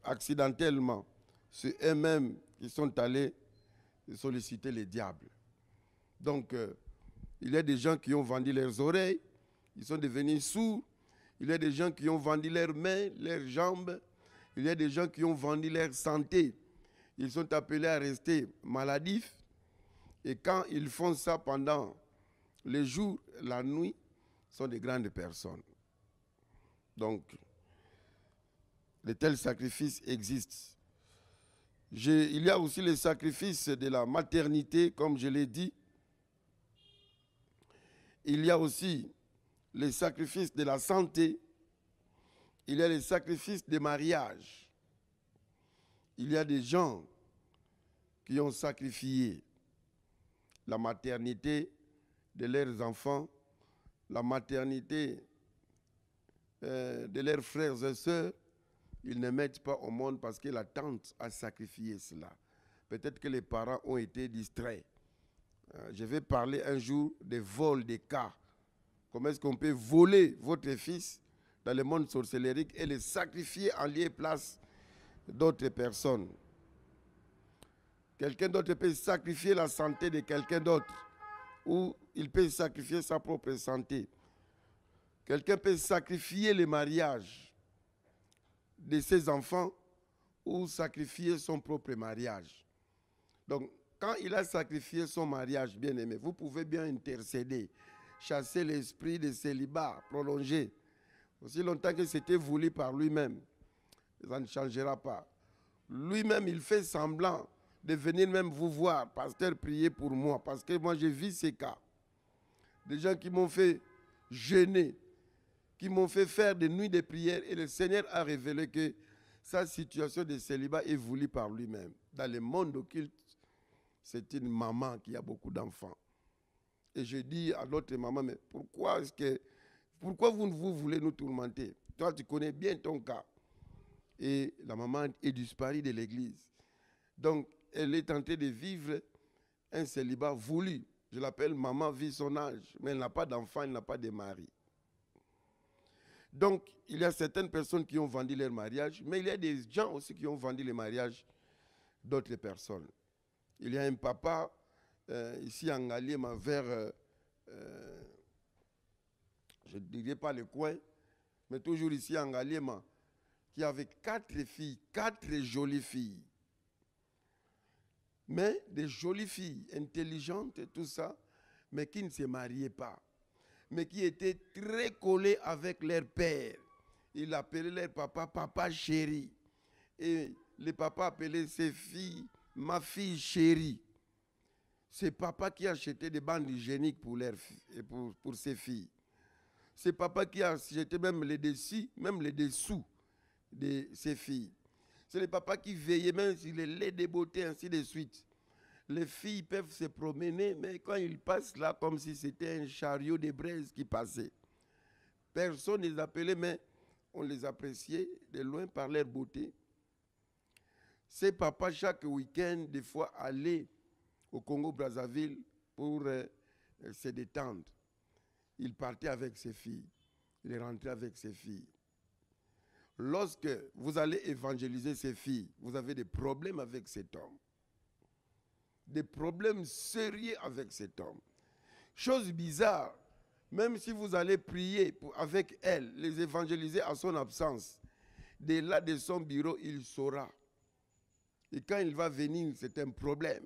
accidentellement. C'est eux-mêmes qui sont allés solliciter les diables. Donc, il y a des gens qui ont vendu leurs oreilles, ils sont devenus sourds. Il y a des gens qui ont vendu leurs mains, leurs jambes. Il y a des gens qui ont vendu leur santé. Ils sont appelés à rester maladifs. Et quand ils font ça pendant les jours, la nuit, sont des grandes personnes. Donc, de tels sacrifices existent. Il y a aussi les sacrifices de la maternité, comme je l'ai dit. Il y a aussi les sacrifices de la santé. Il y a les sacrifices des mariages. Il y a des gens qui ont sacrifié la maternité de leurs enfants, la maternité de leurs frères et sœurs. Ils ne mettent pas au monde parce que la tante a sacrifié cela. Peut-être que les parents ont été distraits. Je vais parler un jour des vols des cas Comment est-ce qu'on peut voler votre fils dans le monde sorcellérique et le sacrifier en lieu et place d'autres personnes. Quelqu'un d'autre peut sacrifier la santé de quelqu'un d'autre, ou il peut sacrifier sa propre santé. Quelqu'un peut sacrifier le mariage de ses enfants ou sacrifier son propre mariage. Donc, quand il a sacrifié son mariage, bien aimé, vous pouvez bien intercéder, chasser l'esprit de célibat, prolonger. Aussi longtemps que c'était voulu par lui-même, ça ne changera pas. Lui-même, il fait semblant de venir même vous voir, pasteur, prier pour moi, parce que moi, j'ai vu ces cas. Des gens qui m'ont fait jeûner, qui m'ont fait faire des nuits de prière, et le Seigneur a révélé que sa situation de célibat est voulue par lui-même. Dans le monde occulte, c'est une maman qui a beaucoup d'enfants. Et je dis à l'autre maman, mais pourquoi vous voulez nous tourmenter? Toi, tu connais bien ton cas. Et la maman est disparue de l'église. Donc, elle est en train de vivre un célibat voulu. Je l'appelle maman vit son âge, mais elle n'a pas d'enfant, elle n'a pas de mari. Donc, il y a certaines personnes qui ont vendu leur mariage, mais il y a des gens aussi qui ont vendu les mariages d'autres personnes. Il y a un papa ici en Ngaliema vers, je ne dirais pas le coin, mais toujours ici en Ngaliema, qui avait 4 filles, 4 jolies filles. Mais des jolies filles, intelligentes et tout ça, mais qui ne se mariaient pas, mais qui étaient très collées avec leur père. Il appelait leur papa, papa chéri. Et le papa appelait ses filles, ma fille chérie. C'est papa qui a acheté des bandes hygiéniques pour ses filles. C'est papa qui a acheté même les dessous de ses filles. C'est le papa qui veillait même sur les laits de beauté, ainsi de suite. Les filles peuvent se promener, mais quand ils passent là, comme si c'était un chariot de braise qui passait. Personne ne les appelait, mais on les appréciait de loin par leur beauté. Ces papas, chaque week-end, des fois, allaient au Congo-Brazzaville pour se détendre. Il partait avec ses filles. Il rentrait avec ses filles. Lorsque vous allez évangéliser ces filles, vous avez des problèmes avec cet homme. Des problèmes sérieux avec cet homme. Chose bizarre, même si vous allez prier avec elle, les évangéliser à son absence, de là de son bureau, il saura. Et quand il va venir, c'est un problème.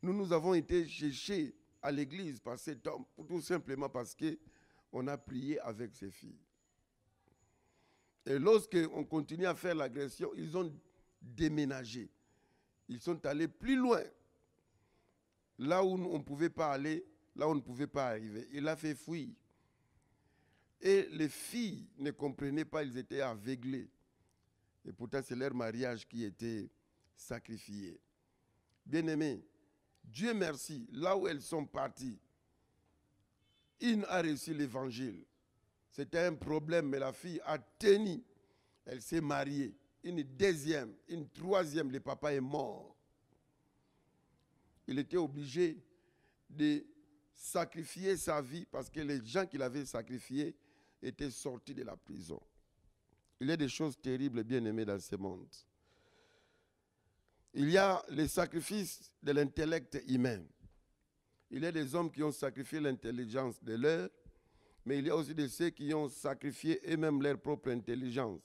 Nous avons été cherchés à l'église par cet homme, tout simplement parce qu'on a prié avec ses filles. Et lorsqu'on continue à faire l'agression, ils ont déménagé. Ils sont allés plus loin. Là où on ne pouvait pas aller, là où on ne pouvait pas arriver. Il a fait fuir. Et les filles ne comprenaient pas, ils étaient aveuglés. Et pourtant, c'est leur mariage qui était sacrifié. Bien-aimés, Dieu merci, là où elles sont parties, une a reçu l'évangile. C'était un problème, mais la fille a tenu. Elle s'est mariée. Une deuxième, une troisième, le papa est mort. Il était obligé de sacrifier sa vie parce que les gens qu'il avait sacrifiés étaient sortis de la prison. Il y a des choses terribles, bien aimées, dans ce monde. Il y a les sacrifices de l'intellect humain. Il y a des hommes qui ont sacrifié l'intelligence de leur, mais il y a aussi de ceux qui ont sacrifié eux-mêmes leur propre intelligence.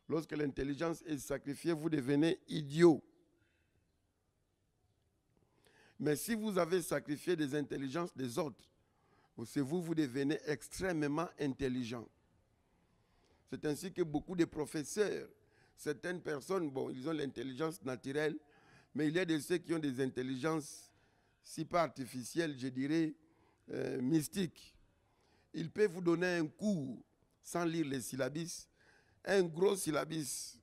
Lorsque l'intelligence est sacrifiée, vous devenez idiot. Mais si vous avez sacrifié des intelligences des autres, vous devenez extrêmement intelligent. C'est ainsi que beaucoup de professeurs, certaines personnes, bon, ils ont l'intelligence naturelle, mais il y a de ceux qui ont des intelligences, si pas artificielles, je dirais, mystiques. Ils peuvent vous donner un cours sans lire les syllabis, un gros syllabis,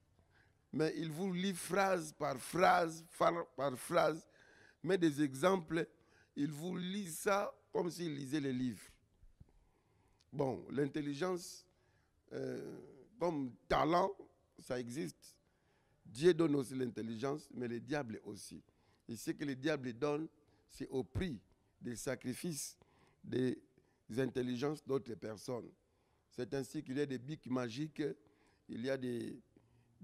mais ils vous lisent phrase par phrase, mais des exemples, ils vous lisent ça comme s'ils lisaient les livres. Bon, l'intelligence, comme talent, ça existe. Dieu donne aussi l'intelligence, mais le diable aussi. Et ce que le diable donne, c'est au prix des sacrifices des intelligences d'autres personnes. C'est ainsi qu'il y a des bics magiques, il y a des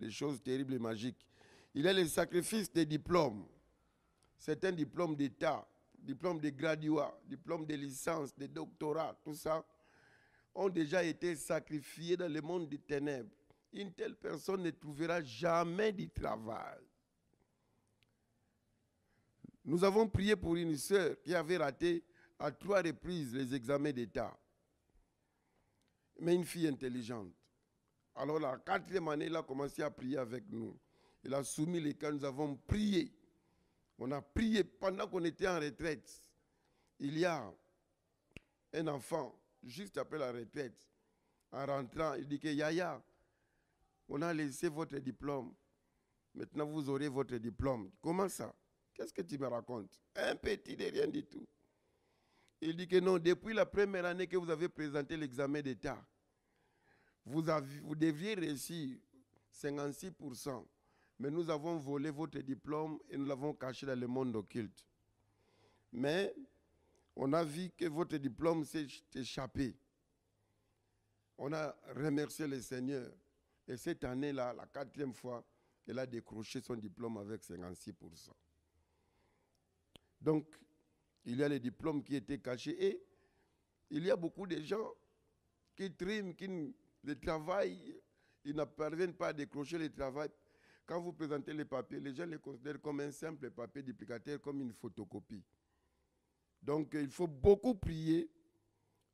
choses terribles et magiques. Il y a les sacrifices des diplômes. Certains diplômes d'État, diplômes de graduat, diplômes de licence, de doctorat, tout ça, ont déjà été sacrifiés dans le monde des ténèbres. Une telle personne ne trouvera jamais du travail. Nous avons prié pour une sœur qui avait raté à 3 reprises les examens d'État. Mais une fille intelligente. Alors la 4e année, il a commencé à prier avec nous. Il a soumis les cas, nous avons prié. On a prié pendant qu'on était en retraite. Il y a un enfant, juste après la retraite, en rentrant, il dit que Yaya, on a laissé votre diplôme. Maintenant, vous aurez votre diplôme. Comment ça? Qu'est-ce que tu me racontes? Un petit de rien du tout. Il dit que non, depuis la première année que vous avez présenté l'examen d'État, vous deviez réussir 56%. Mais nous avons volé votre diplôme et nous l'avons caché dans le monde occulte. Mais on a vu que votre diplôme s'est échappé. On a remercié le Seigneur. Et cette année-là, la 4e fois, elle a décroché son diplôme avec 56%. Donc, il y a les diplômes qui étaient cachés et il y a beaucoup de gens qui triment, le travail, ils ne parviennent pas à décrocher le travail. Quand vous présentez les papiers, les gens les considèrent comme un simple papier duplicateur, comme une photocopie. Donc, il faut beaucoup prier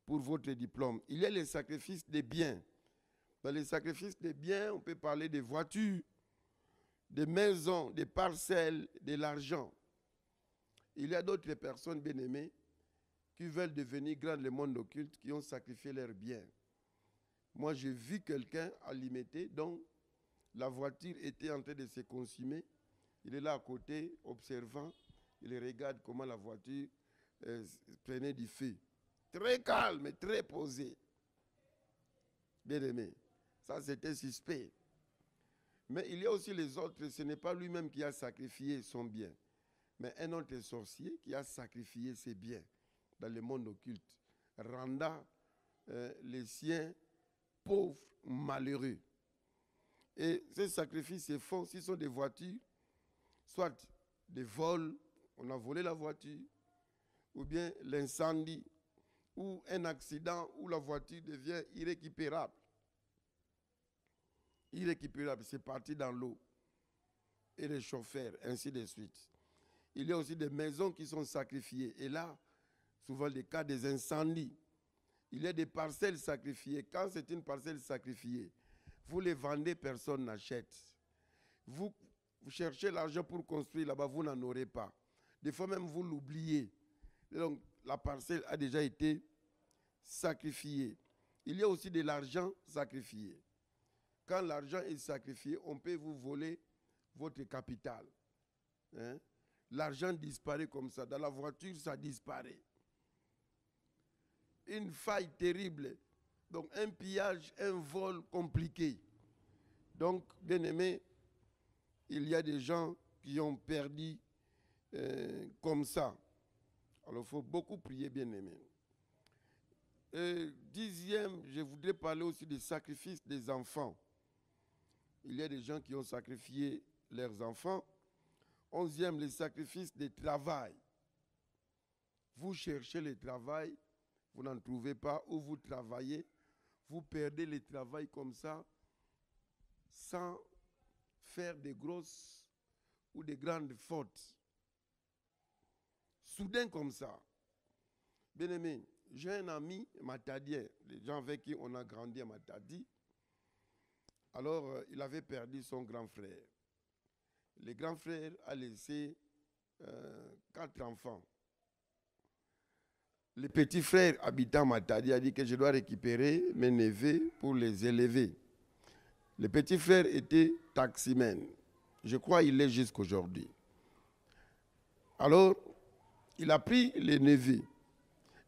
pour votre diplôme. Il y a les sacrifices des biens. Dans les sacrifices des biens, on peut parler des voitures, des maisons, des parcelles, de l'argent. Il y a d'autres personnes bien-aimées qui veulent devenir grandes dans le monde occulte, qui ont sacrifié leurs biens. Moi, j'ai vu quelqu'un à Limité dont la voiture était en train de se consumer. Il est là à côté, observant. Il regarde comment la voiture prenait du feu. Très calme, très posé. Bien-aimé. Ça, c'était suspect. Mais il y a aussi les autres. Ce n'est pas lui-même qui a sacrifié son bien, mais un autre sorcier qui a sacrifié ses biens dans le monde occulte, rendant les siens pauvres, malheureux. Et ces sacrifices se font, s'ils sont des voitures, soit des vols, on a volé la voiture, ou bien l'incendie, ou un accident où la voiture devient irrécupérable. Irrécupérable, c'est parti dans l'eau. Et les chauffeurs, ainsi de suite. Il y a aussi des maisons qui sont sacrifiées. Et là, souvent les cas des incendies. Il y a des parcelles sacrifiées. Quand c'est une parcelle sacrifiée, vous les vendez, personne n'achète. Vous cherchez l'argent pour construire là-bas, vous n'en aurez pas. Des fois même, vous l'oubliez. Donc, la parcelle a déjà été sacrifiée. Il y a aussi de l'argent sacrifié. Quand l'argent est sacrifié, on peut vous voler votre capital. Hein? L'argent disparaît comme ça. Dans la voiture, ça disparaît. Une faille terrible. Donc, un pillage, un vol compliqué. Donc, bien aimé, il y a des gens qui ont perdu comme ça. Alors, il faut beaucoup prier, bien aimé. 10e, je voudrais parler aussi des sacrifices des enfants. Il y a des gens qui ont sacrifié leurs enfants. 11e, les sacrifices des travail. Vous cherchez le travail, vous n'en trouvez pas, ou vous travaillez, vous perdez le travail comme ça, sans faire de grosses ou de grandes fautes. Soudain comme ça. Bien aimé, j'ai un ami matadien, les gens avec qui on a grandi à Matadi. Alors, il avait perdu son grand frère. Le grand frère a laissé 4 enfants. Le petit frère habitant Matadi a dit que je dois récupérer mes neveux pour les élever. Le petit frère était taximène. Je crois qu'il l'est jusqu'aujourd'hui. Alors, il a pris les neveux.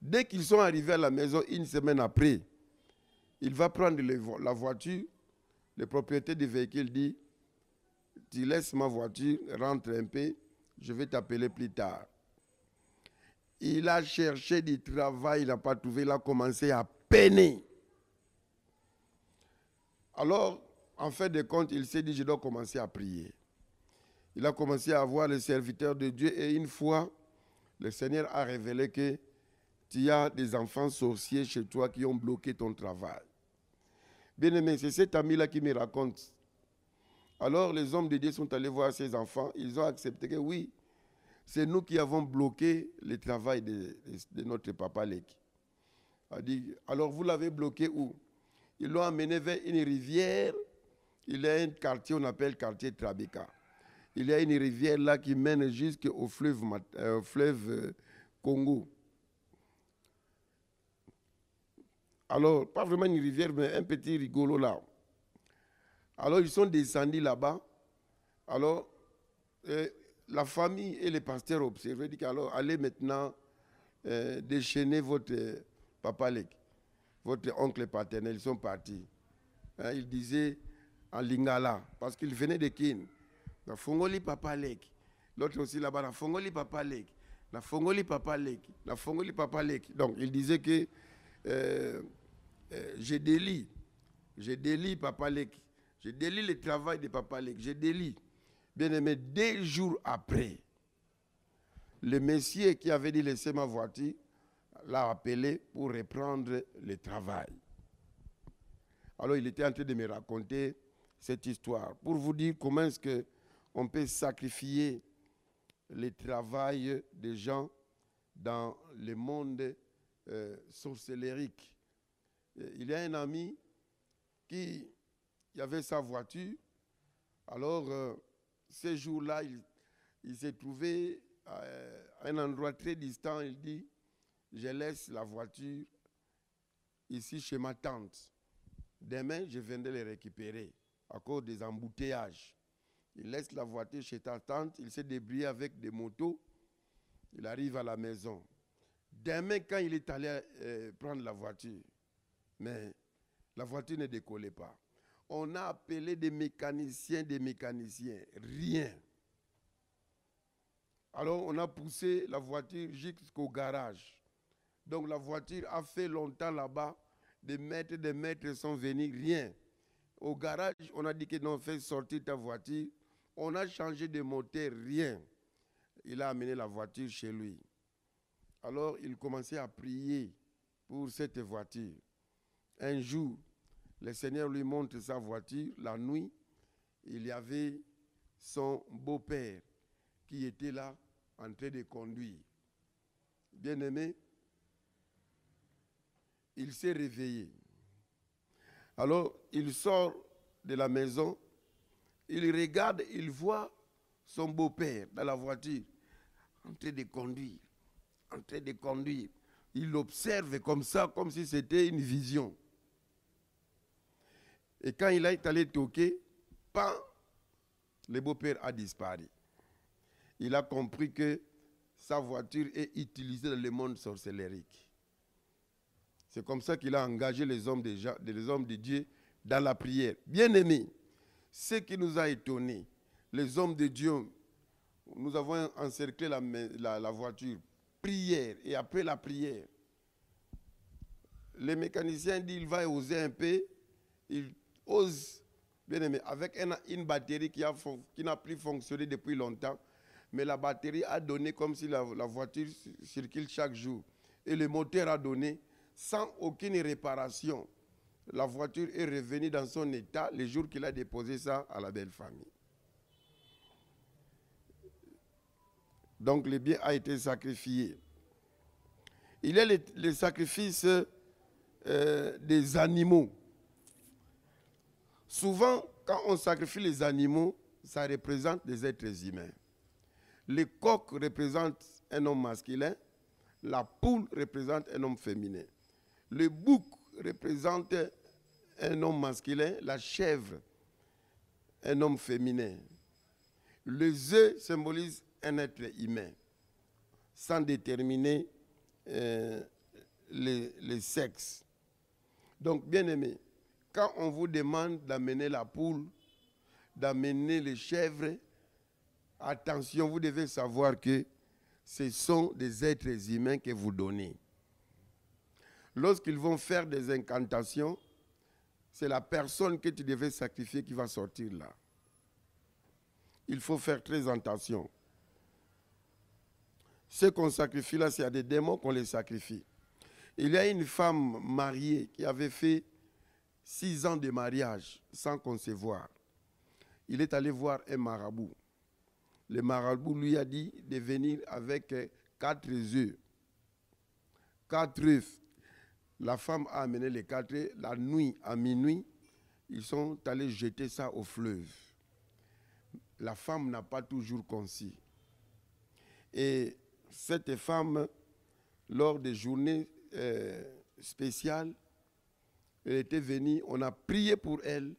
Dès qu'ils sont arrivés à la maison, une semaine après, il va prendre la voiture. Le propriétaire du véhicule dit, tu laisses ma voiture, rentre un peu, je vais t'appeler plus tard. Il a cherché du travail, il n'a pas trouvé, il a commencé à peiner. Alors, en fin de compte, il s'est dit, je dois commencer à prier. Il a commencé à voir les serviteurs de Dieu et une fois, le Seigneur a révélé que tu as des enfants sorciers chez toi qui ont bloqué ton travail. Bien aimé, c'est cet ami-là qui me raconte. Alors, les hommes de Dieu sont allés voir ces enfants. Ils ont accepté que oui, c'est nous qui avons bloqué le travail de notre papa Leki. Il a dit, alors vous l'avez bloqué où? Ils l'ont amené vers une rivière. Il y a un quartier, on appelle quartier Trabeka. Il y a une rivière là qui mène jusqu'au fleuve Congo. Alors, pas vraiment une rivière, mais un petit rigolo là. Alors, ils sont descendus là-bas. Alors, la famille et les pasteurs observaient, dit alors, allez maintenant déchaîner votre papa Lek, votre oncle paternel. Ils sont partis. Hein, ils disaient en lingala, parce qu'ils venaient de Kin. La Fongoli papa Lek. L'autre aussi là-bas, la Fongoli papa Lek. La Fongoli papa Lek. La Fongoli papa Lek. Donc, ils disaient que je délie papa Lek. Je délie le travail de papa Lek. Je délie. Bien aimé, 2 jours après, le monsieur qui avait dit laisser ma voiture l'a appelé pour reprendre le travail. Alors il était en train de me raconter cette histoire pour vous dire comment est-ce qu'on peut sacrifier le travail des gens dans le monde sorcellérique. Il y a un ami qui avait sa voiture. Alors, ce jour-là, il s'est trouvé à un endroit très distant. Il dit, je laisse la voiture ici chez ma tante. Demain, je viendrai les récupérer à cause des embouteillages. Il laisse la voiture chez ta tante. Il s'est débrouillé avec des motos. Il arrive à la maison. Demain, quand il est allé prendre la voiture, mais la voiture ne décollait pas. On a appelé des mécaniciens, rien. Alors on a poussé la voiture jusqu'au garage. Donc la voiture a fait longtemps là-bas, des maîtres sont venus, rien. Au garage, on a dit que non, fais sortir ta voiture. On a changé de moteur, rien. Il a amené la voiture chez lui. Alors il commençait à prier pour cette voiture. Un jour, le Seigneur lui montre sa voiture. La nuit, il y avait son beau-père qui était là en train de conduire. Bien-aimé, il s'est réveillé. Alors, il sort de la maison, il regarde, il voit son beau-père dans la voiture en train de conduire, en train de conduire. Il l'observe comme ça, comme si c'était une vision. Et quand il est allé toquer, le beau-père a disparu. Il a compris que sa voiture est utilisée dans le monde sorcellérique. C'est comme ça qu'il a engagé les hommes de Dieu dans la prière. Bien-aimés, ce qui nous a étonnés, les hommes de Dieu, nous avons encerclé la voiture, prière, et après la prière, le mécanicien dit qu'il va oser un peu, il ose, bien aimé, avec une batterie qui n'a plus fonctionné depuis longtemps, mais la batterie a donné comme si la voiture circule chaque jour. Et le moteur a donné sans aucune réparation. La voiture est revenue dans son état le jour qu'il a déposé ça à la belle famille. Donc le bien a été sacrifié. Il y a le sacrifice des animaux. Souvent, quand on sacrifie les animaux, ça représente des êtres humains. Le coq représente un homme masculin, la poule représente un homme féminin. Le bouc représente un homme masculin, la chèvre, un homme féminin. Les œufs symbolisent un être humain, sans déterminer les sexes. Donc, bien aimé, quand on vous demande d'amener la poule, d'amener les chèvres, attention, vous devez savoir que ce sont des êtres humains que vous donnez. Lorsqu'ils vont faire des incantations, c'est la personne que tu devais sacrifier qui va sortir là. Il faut faire très attention. Ce qu'on sacrifie là, c'est à des démons qu'on les sacrifie. Il y a une femme mariée qui avait fait 6 ans de mariage sans concevoir. Il est allé voir un marabout. Le marabout lui a dit de venir avec 4 œufs. 4 œufs. La femme a amené les 4 œufs. La nuit, à minuit, ils sont allés jeter ça au fleuve. La femme n'a pas toujours conçu. Et cette femme, lors des journées spéciales, elle était venue, on a prié pour elle.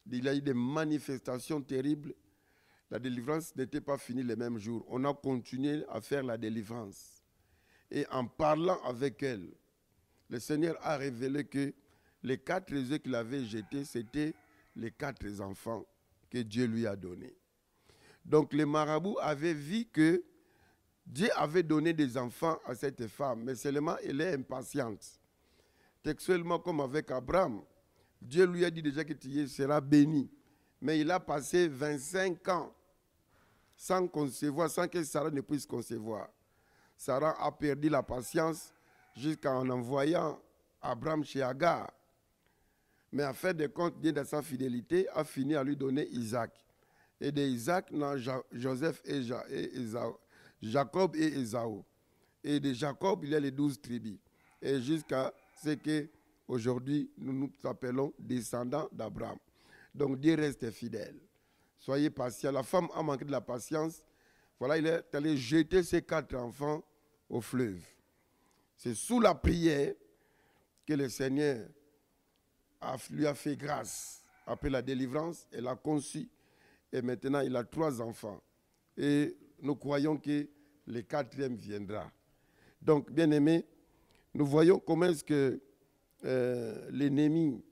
Il y a eu des manifestations terribles. La délivrance n'était pas finie le même jour. On a continué à faire la délivrance. Et en parlant avec elle, le Seigneur a révélé que les 4 œufs qu'il avait jetés, c'était les 4 enfants que Dieu lui a donnés. Donc les marabouts avaient vu que Dieu avait donné des enfants à cette femme, mais seulement elle est impatiente. Textuellement, comme avec Abraham, Dieu lui a dit déjà que tu seras béni. Mais il a passé 25 ans sans concevoir, sans que Sarah ne puisse concevoir. Sarah a perdu la patience jusqu'en envoyant Abraham chez Agar. Mais en fait de compte, Dieu dans sa fidélité a fini à lui donner Isaac. Et de Isaac, Joseph et Jacob et Ésaü. Et de Jacob, il y a les 12 tribus. Et jusqu'à ce qu'aujourd'hui, nous nous appelons descendants d'Abraham. Donc Dieu reste fidèle. Soyez patient. La femme a manqué de la patience. Voilà, il est allé jeter ses 4 enfants au fleuve. C'est sous la prière que le Seigneur lui a fait grâce. Après la délivrance, elle a conçu. Et maintenant, il a 3 enfants. Et nous croyons que le 4e viendra. Donc, bien aimés, nous voyons comment est-ce que l'ennemi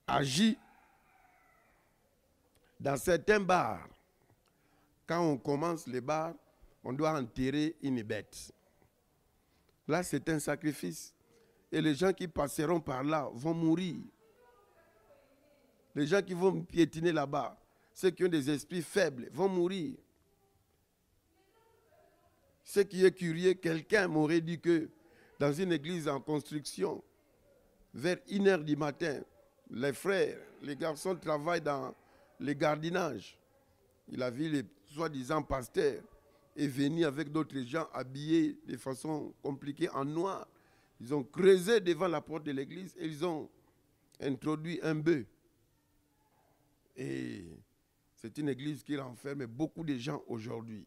agit dans certains bars. Quand on commence les bars, on doit enterrer une bête. Là, c'est un sacrifice. Et les gens qui passeront par là vont mourir. Les gens qui vont piétiner là-bas, ceux qui ont des esprits faibles, vont mourir. Ce qui est curieux, quelqu'un m'aurait dit que dans une église en construction, vers 1h du matin, les frères, les garçons travaillent dans le jardinage. Il a vu les soi-disant pasteurs et venir avec d'autres gens habillés de façon compliquée en noir. Ils ont creusé devant la porte de l'église et ils ont introduit un bœuf. Et c'est une église qui renferme beaucoup de gens aujourd'hui.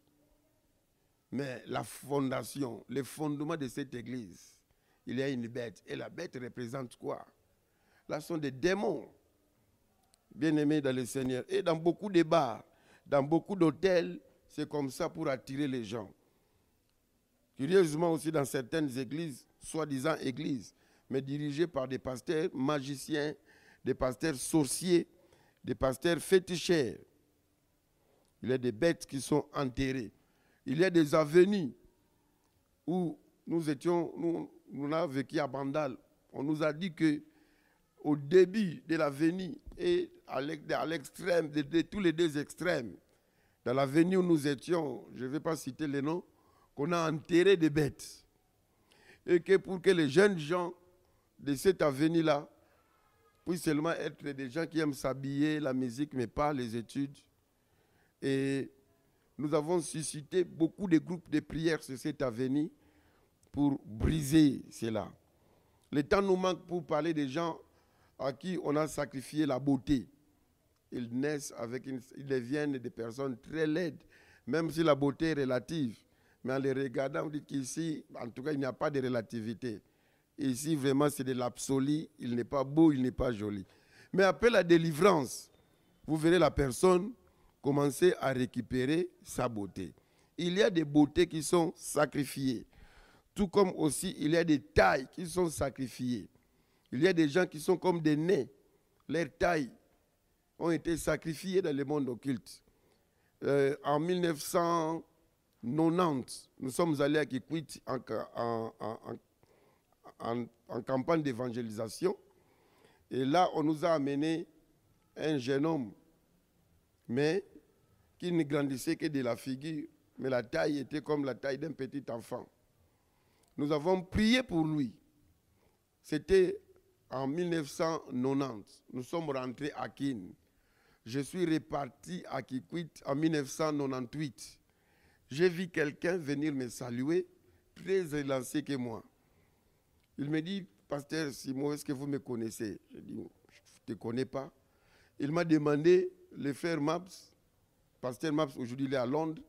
Mais la fondation, le fondement de cette église, il y a une bête. Et la bête représente quoi? Là, ce sont des démons, bien-aimés dans le Seigneur. Et dans beaucoup de bars, dans beaucoup d'hôtels, c'est comme ça pour attirer les gens. Curieusement aussi dans certaines églises, soi-disant églises, mais dirigées par des pasteurs magiciens, des pasteurs sorciers, des pasteurs féticheurs. Il y a des bêtes qui sont enterrées. Il y a des avenues où nous avons vécu à Bandal. On nous a dit que au début de l'avenue et à l'extrême, de tous les 2 extrêmes, dans l'avenue où nous étions, je ne vais pas citer les noms, qu'on a enterré des bêtes. Et que pour que les jeunes gens de cette avenue-là puissent seulement être des gens qui aiment s'habiller, la musique, mais pas les études. Et nous avons suscité beaucoup de groupes de prières sur cette avenue pour briser cela. Le temps nous manque pour parler des gens à qui on a sacrifié la beauté. Ils naissent ils deviennent des personnes très laides, même si la beauté est relative. Mais en les regardant, on dit qu'ici, en tout cas, il n'y a pas de relativité. Ici, vraiment, c'est de l'absolu. Il n'est pas beau, il n'est pas joli. Mais après la délivrance, vous verrez la personne commencer à récupérer sa beauté. Il y a des beautés qui sont sacrifiées. Tout comme aussi, il y a des tailles qui sont sacrifiées. Il y a des gens qui sont comme des nez. Leurs tailles ont été sacrifiées dans le monde occulte. En 1900, 90, nous sommes allés à Kikwit en campagne d'évangélisation. Et là, on nous a amené un jeune homme, mais qui ne grandissait que de la figure, mais la taille était comme la taille d'un petit enfant. Nous avons prié pour lui. C'était en 1990. Nous sommes rentrés à Kin. Je suis reparti à Kikwit en 1998. J'ai vu quelqu'un venir me saluer, très élancé que moi. Il me dit, Pasteur Simon, est-ce que vous me connaissez? Je dis, je ne te connais pas. Il m'a demandé, le frère Maps, Pasteur Maps, aujourd'hui il est à Londres.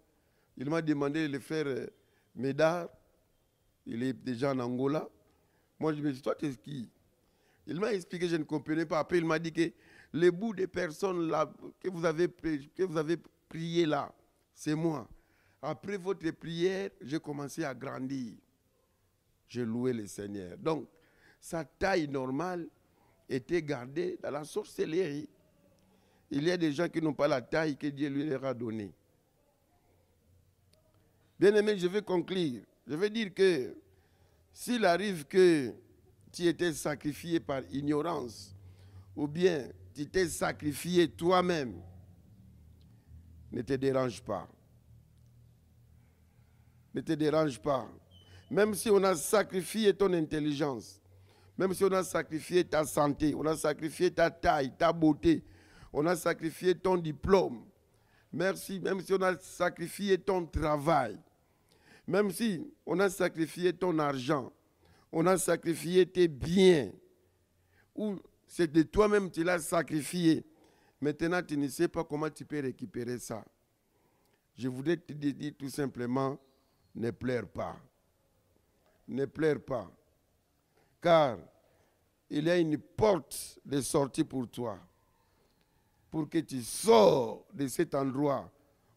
Il m'a demandé le frère Médard, il est déjà en Angola. Moi je me dis, toi tu es qui? Il m'a expliqué, je ne comprenais pas. Après il m'a dit que les bouts de personnes là, que vous avez prié là, c'est moi. Après votre prière, j'ai commencé à grandir. J'ai loué le Seigneur. Donc, sa taille normale était gardée dans la sorcellerie. Il y a des gens qui n'ont pas la taille que Dieu lui leur a donnée. Bien-aimé, je vais conclure. Je vais dire que s'il arrive que tu étais sacrifié par ignorance, ou bien tu t'es sacrifié toi-même, ne te dérange pas. Ne te dérange pas. Même si on a sacrifié ton intelligence, même si on a sacrifié ta santé, on a sacrifié ta taille, ta beauté, on a sacrifié ton diplôme, merci, même si on a sacrifié ton travail, même si on a sacrifié ton argent, on a sacrifié tes biens, ou c'est de toi-même tu l'as sacrifié, maintenant tu ne sais pas comment tu peux récupérer ça. Je voudrais te dire tout simplement, ne pleure pas. Ne pleure pas. Car il y a une porte de sortie pour toi. Pour que tu sors de cet endroit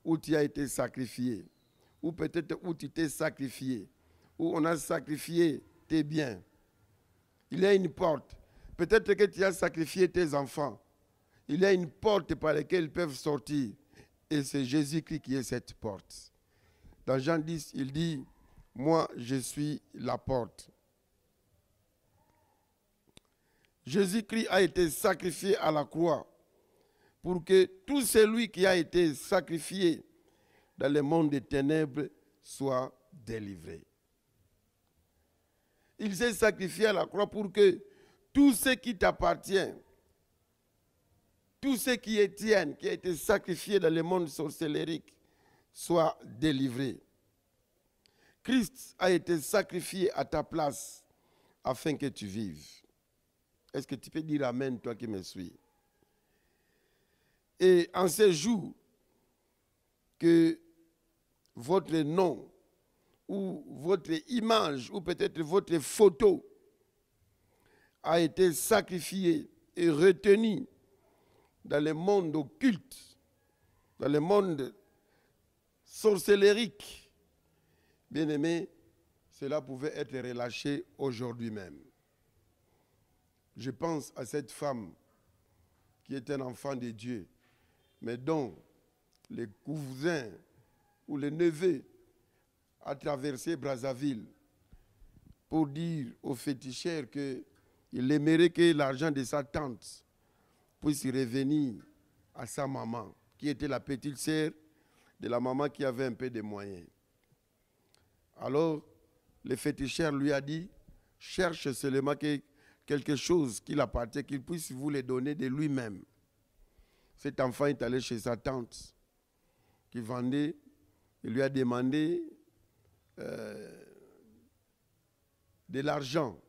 où tu as été sacrifié. Ou peut-être où tu t'es sacrifié. Où on a sacrifié tes biens. Il y a une porte. Peut-être que tu as sacrifié tes enfants. Il y a une porte par laquelle ils peuvent sortir. Et c'est Jésus-Christ qui est cette porte. Dans Jean 10, il dit, moi, je suis la porte. Jésus-Christ a été sacrifié à la croix pour que tout celui qui a été sacrifié dans le monde des ténèbres soit délivré. Il s'est sacrifié à la croix pour que tout ce qui t'appartient, tout ce qui est tien, qui a été sacrifié dans le monde sorcellérique, soit délivré. Christ a été sacrifié à ta place afin que tu vives. Est-ce que tu peux dire Amen, toi qui me suis? Et en ces jours, que votre nom ou votre image ou peut-être votre photo a été sacrifié et retenu dans le monde occulte, dans le monde sorcellérique, bien-aimé, cela pouvait être relâché aujourd'hui même. Je pense à cette femme qui est un enfant de Dieu, mais dont les cousins ou les neveux a traversé Brazzaville pour dire aux féticheurs qu'il aimerait que l'argent de sa tante puisse revenir à sa maman, qui était la petite sœur de la maman qui avait un peu de moyens. Alors, le féticheur lui a dit, cherche seulement quelque chose qui appartient, qu'il puisse vous le donner de lui-même. Cet enfant est allé chez sa tante qui vendait. Il lui a demandé de l'argent.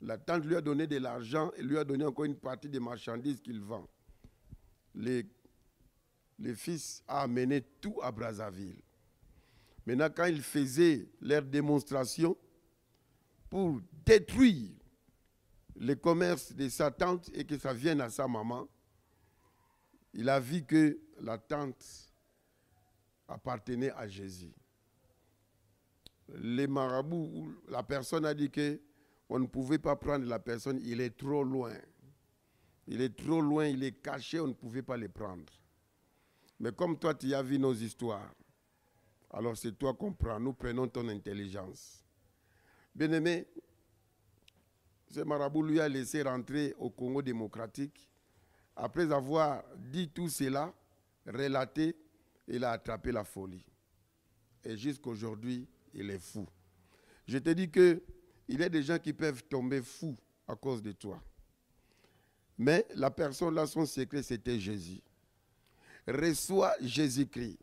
La tante lui a donné de l'argent et lui a donné encore une partie des marchandises qu'il vend. Le fils a amené tout à Brazzaville. Maintenant, quand il faisait leur démonstration pour détruire le commerce de sa tante et que ça vienne à sa maman, il a vu que la tante appartenait à Jésus. Les marabouts, la personne a dit qu'on ne pouvait pas prendre la personne, il est trop loin. Il est trop loin, il est caché, on ne pouvait pas le prendre. Mais comme toi, tu as vu nos histoires, Alors c'est toi qu'on prend. Nous prenons ton intelligence. Bien-aimé, ce marabout lui a laissé rentrer au Congo démocratique. Après avoir dit tout cela, relaté, il a attrapé la folie. Et jusqu'aujourd'hui, il est fou. Je te dis qu'il y a des gens qui peuvent tomber fous à cause de toi. Mais la personne là, son secret, c'était Jésus. Reçois Jésus-Christ.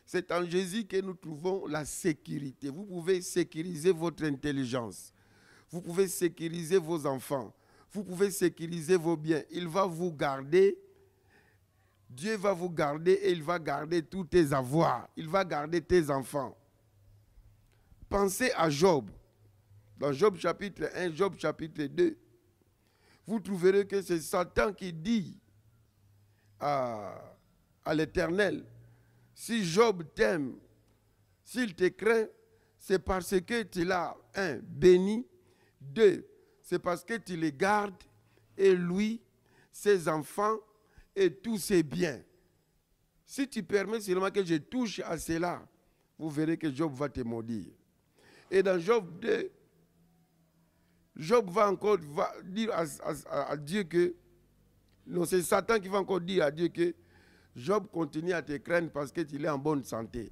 C'est en Jésus que nous trouvons la sécurité. Vous pouvez sécuriser votre intelligence. Vous pouvez sécuriser vos enfants. Vous pouvez sécuriser vos biens. Il va vous garder. Dieu va vous garder et il va garder tous tes avoirs. Il va garder tes enfants. Pensez à Job. Dans Job chapitre 1, Job chapitre 2. Vous trouverez que c'est Satan qui dit à l'Éternel, si Job t'aime, s'il te craint, c'est parce que tu l'as, béni. 2, c'est parce que tu les gardes, et lui, ses enfants, et tous ses biens. Si tu permets seulement que je touche à cela, vous verrez que Job va te maudire. Et dans Job 2, Job va encore dire à Dieu que, non, c'est Satan qui va encore dire à Dieu que Job continue à te craindre parce qu'il est en bonne santé.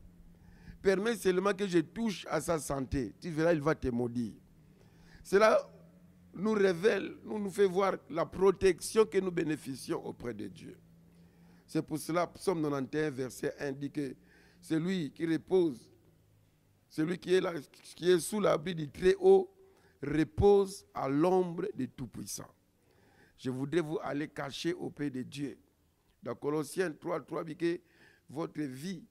Permets seulement que je touche à sa santé. Tu verras, il va te maudire. Cela nous révèle, nous fait voir la protection que nous bénéficions auprès de Dieu. C'est pour cela, Psaume 91, verset 1 dit que celui qui repose, celui qui est sous l'abri du Très-Haut, repose à l'ombre du Tout-Puissant. Je voudrais vous aller cacher auprès de Dieu. Dans Colossiens 3 dit que votre vie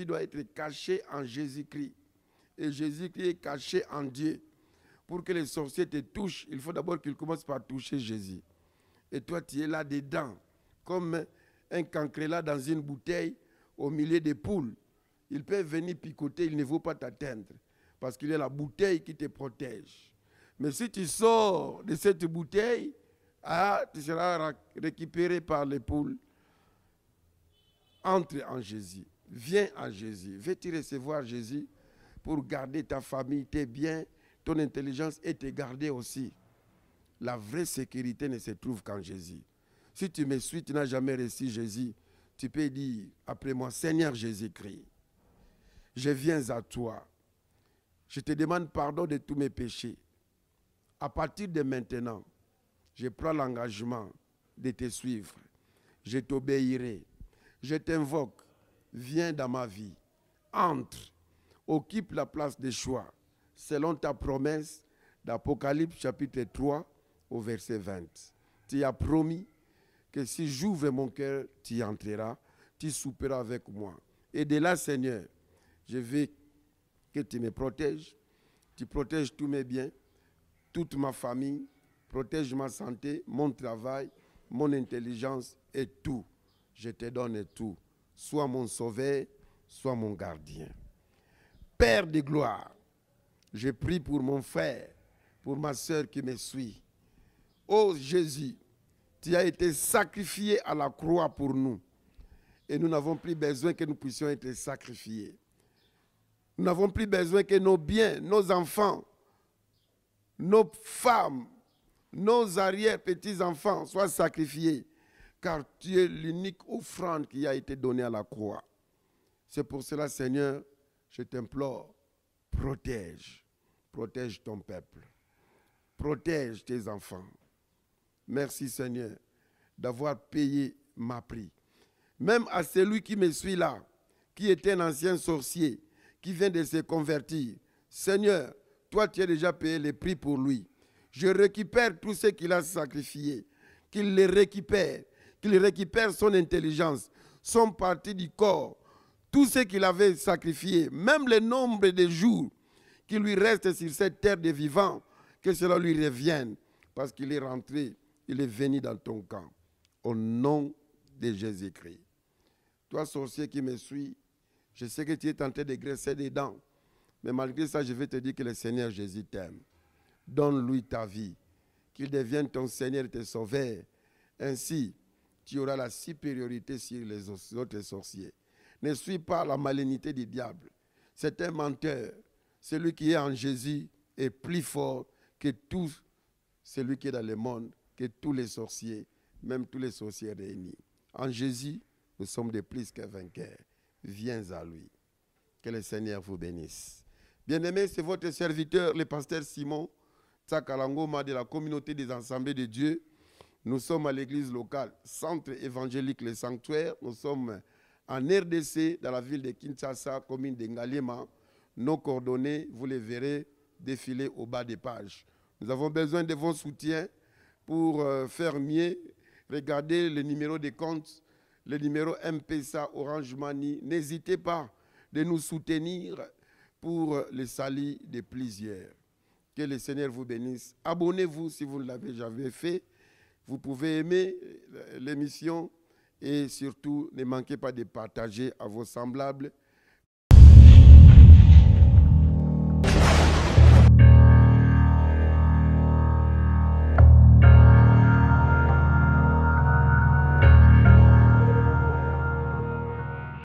doit être cachée en Jésus-Christ. Et Jésus-Christ est caché en Dieu. Pour que les sorciers te touchent, il faut d'abord qu'ils commencent par toucher Jésus. Et toi, tu es là-dedans, comme un cancrelat dans une bouteille au milieu des poules. Ils peuvent venir picoter, il ne faut pas t'atteindre. Parce qu'il y a la bouteille qui te protège. Mais si tu sors de cette bouteille, tu seras récupéré par les poules. Entre en Jésus. Viens en Jésus. Veux-tu recevoir Jésus pour garder ta famille, tes biens, ton intelligence et te garder aussi. La vraie sécurité ne se trouve qu'en Jésus. Si tu me suis, tu n'as jamais reçu Jésus, tu peux dire après moi, Seigneur Jésus-Christ, je viens à toi. Je te demande pardon de tous mes péchés. À partir de maintenant, je prends l'engagement de te suivre. Je t'obéirai. Je t'invoque. Viens dans ma vie. Entre. Occupe la place des choix. Selon ta promesse d'Apocalypse chapitre 3 au verset 20. Tu as promis que si j'ouvre mon cœur, tu y entreras. Tu souperas avec moi. Et de là, Seigneur, je veux que tu me protèges. Tu protèges tous mes biens, toute ma famille, protège ma santé, mon travail, mon intelligence et tout. Je te donne tout. Sois mon sauveur, sois mon gardien. Père de gloire, je prie pour mon frère, pour ma soeur qui me suit. Ô Jésus, tu as été sacrifié à la croix pour nous. Et nous n'avons plus besoin que nous puissions être sacrifiés. Nous n'avons plus besoin que nos biens, nos enfants, nos femmes, nos arrière-petits-enfants soient sacrifiés. Car tu es l'unique offrande qui a été donnée à la croix. C'est pour cela, Seigneur, je t'implore, protège ton peuple. Protège tes enfants. Merci, Seigneur, d'avoir payé ma prix. Même à celui qui me suit là, qui était un ancien sorcier, qui vient de se convertir. Seigneur, toi, tu as déjà payé le prix pour lui. Je récupère tout ce qu'il a sacrifié. Qu'il les récupère. Qu'il récupère son intelligence, son parti du corps, tout ce qu'il avait sacrifié, même le nombre de jours qui lui restent sur cette terre de vivants, que cela lui revienne, parce qu'il est rentré, il est venu dans ton camp. Au nom de Jésus-Christ. Toi, sorcier qui me suis, je sais que tu es tenté de graisser des dents, mais malgré ça, je vais te dire que le Seigneur Jésus t'aime. Donne-lui ta vie, qu'il devienne ton Seigneur et ton Sauveur. Ainsi, tu auras la supériorité sur les autres sorciers. ne suit pas la malignité du diable. C'est un menteur. Celui qui est en Jésus est plus fort que tout celui qui est dans le monde, que tous les sorciers, même tous les sorciers réunis. En Jésus, nous sommes de plus que vainqueurs. Viens à lui. Que le Seigneur vous bénisse. Bien-aimés, c'est votre serviteur, le pasteur Simon Tsakalangoma de la communauté des Assemblées de Dieu. Nous sommes à l'église locale, Centre évangélique Le Sanctuaire. Nous sommes en RDC, dans la ville de Kinshasa, commune de Ngaliema. Nos coordonnées, vous les verrez défiler au bas des pages. Nous avons besoin de vos soutiens pour faire mieux. Regardez le numéro de compte, le numéro M-Pesa Orange Money. N'hésitez pas de nous soutenir pour le salut de plusieurs. Que le Seigneur vous bénisse. Abonnez-vous si vous ne l'avez jamais fait. Vous pouvez aimer l'émission et surtout ne manquez pas de partager à vos semblables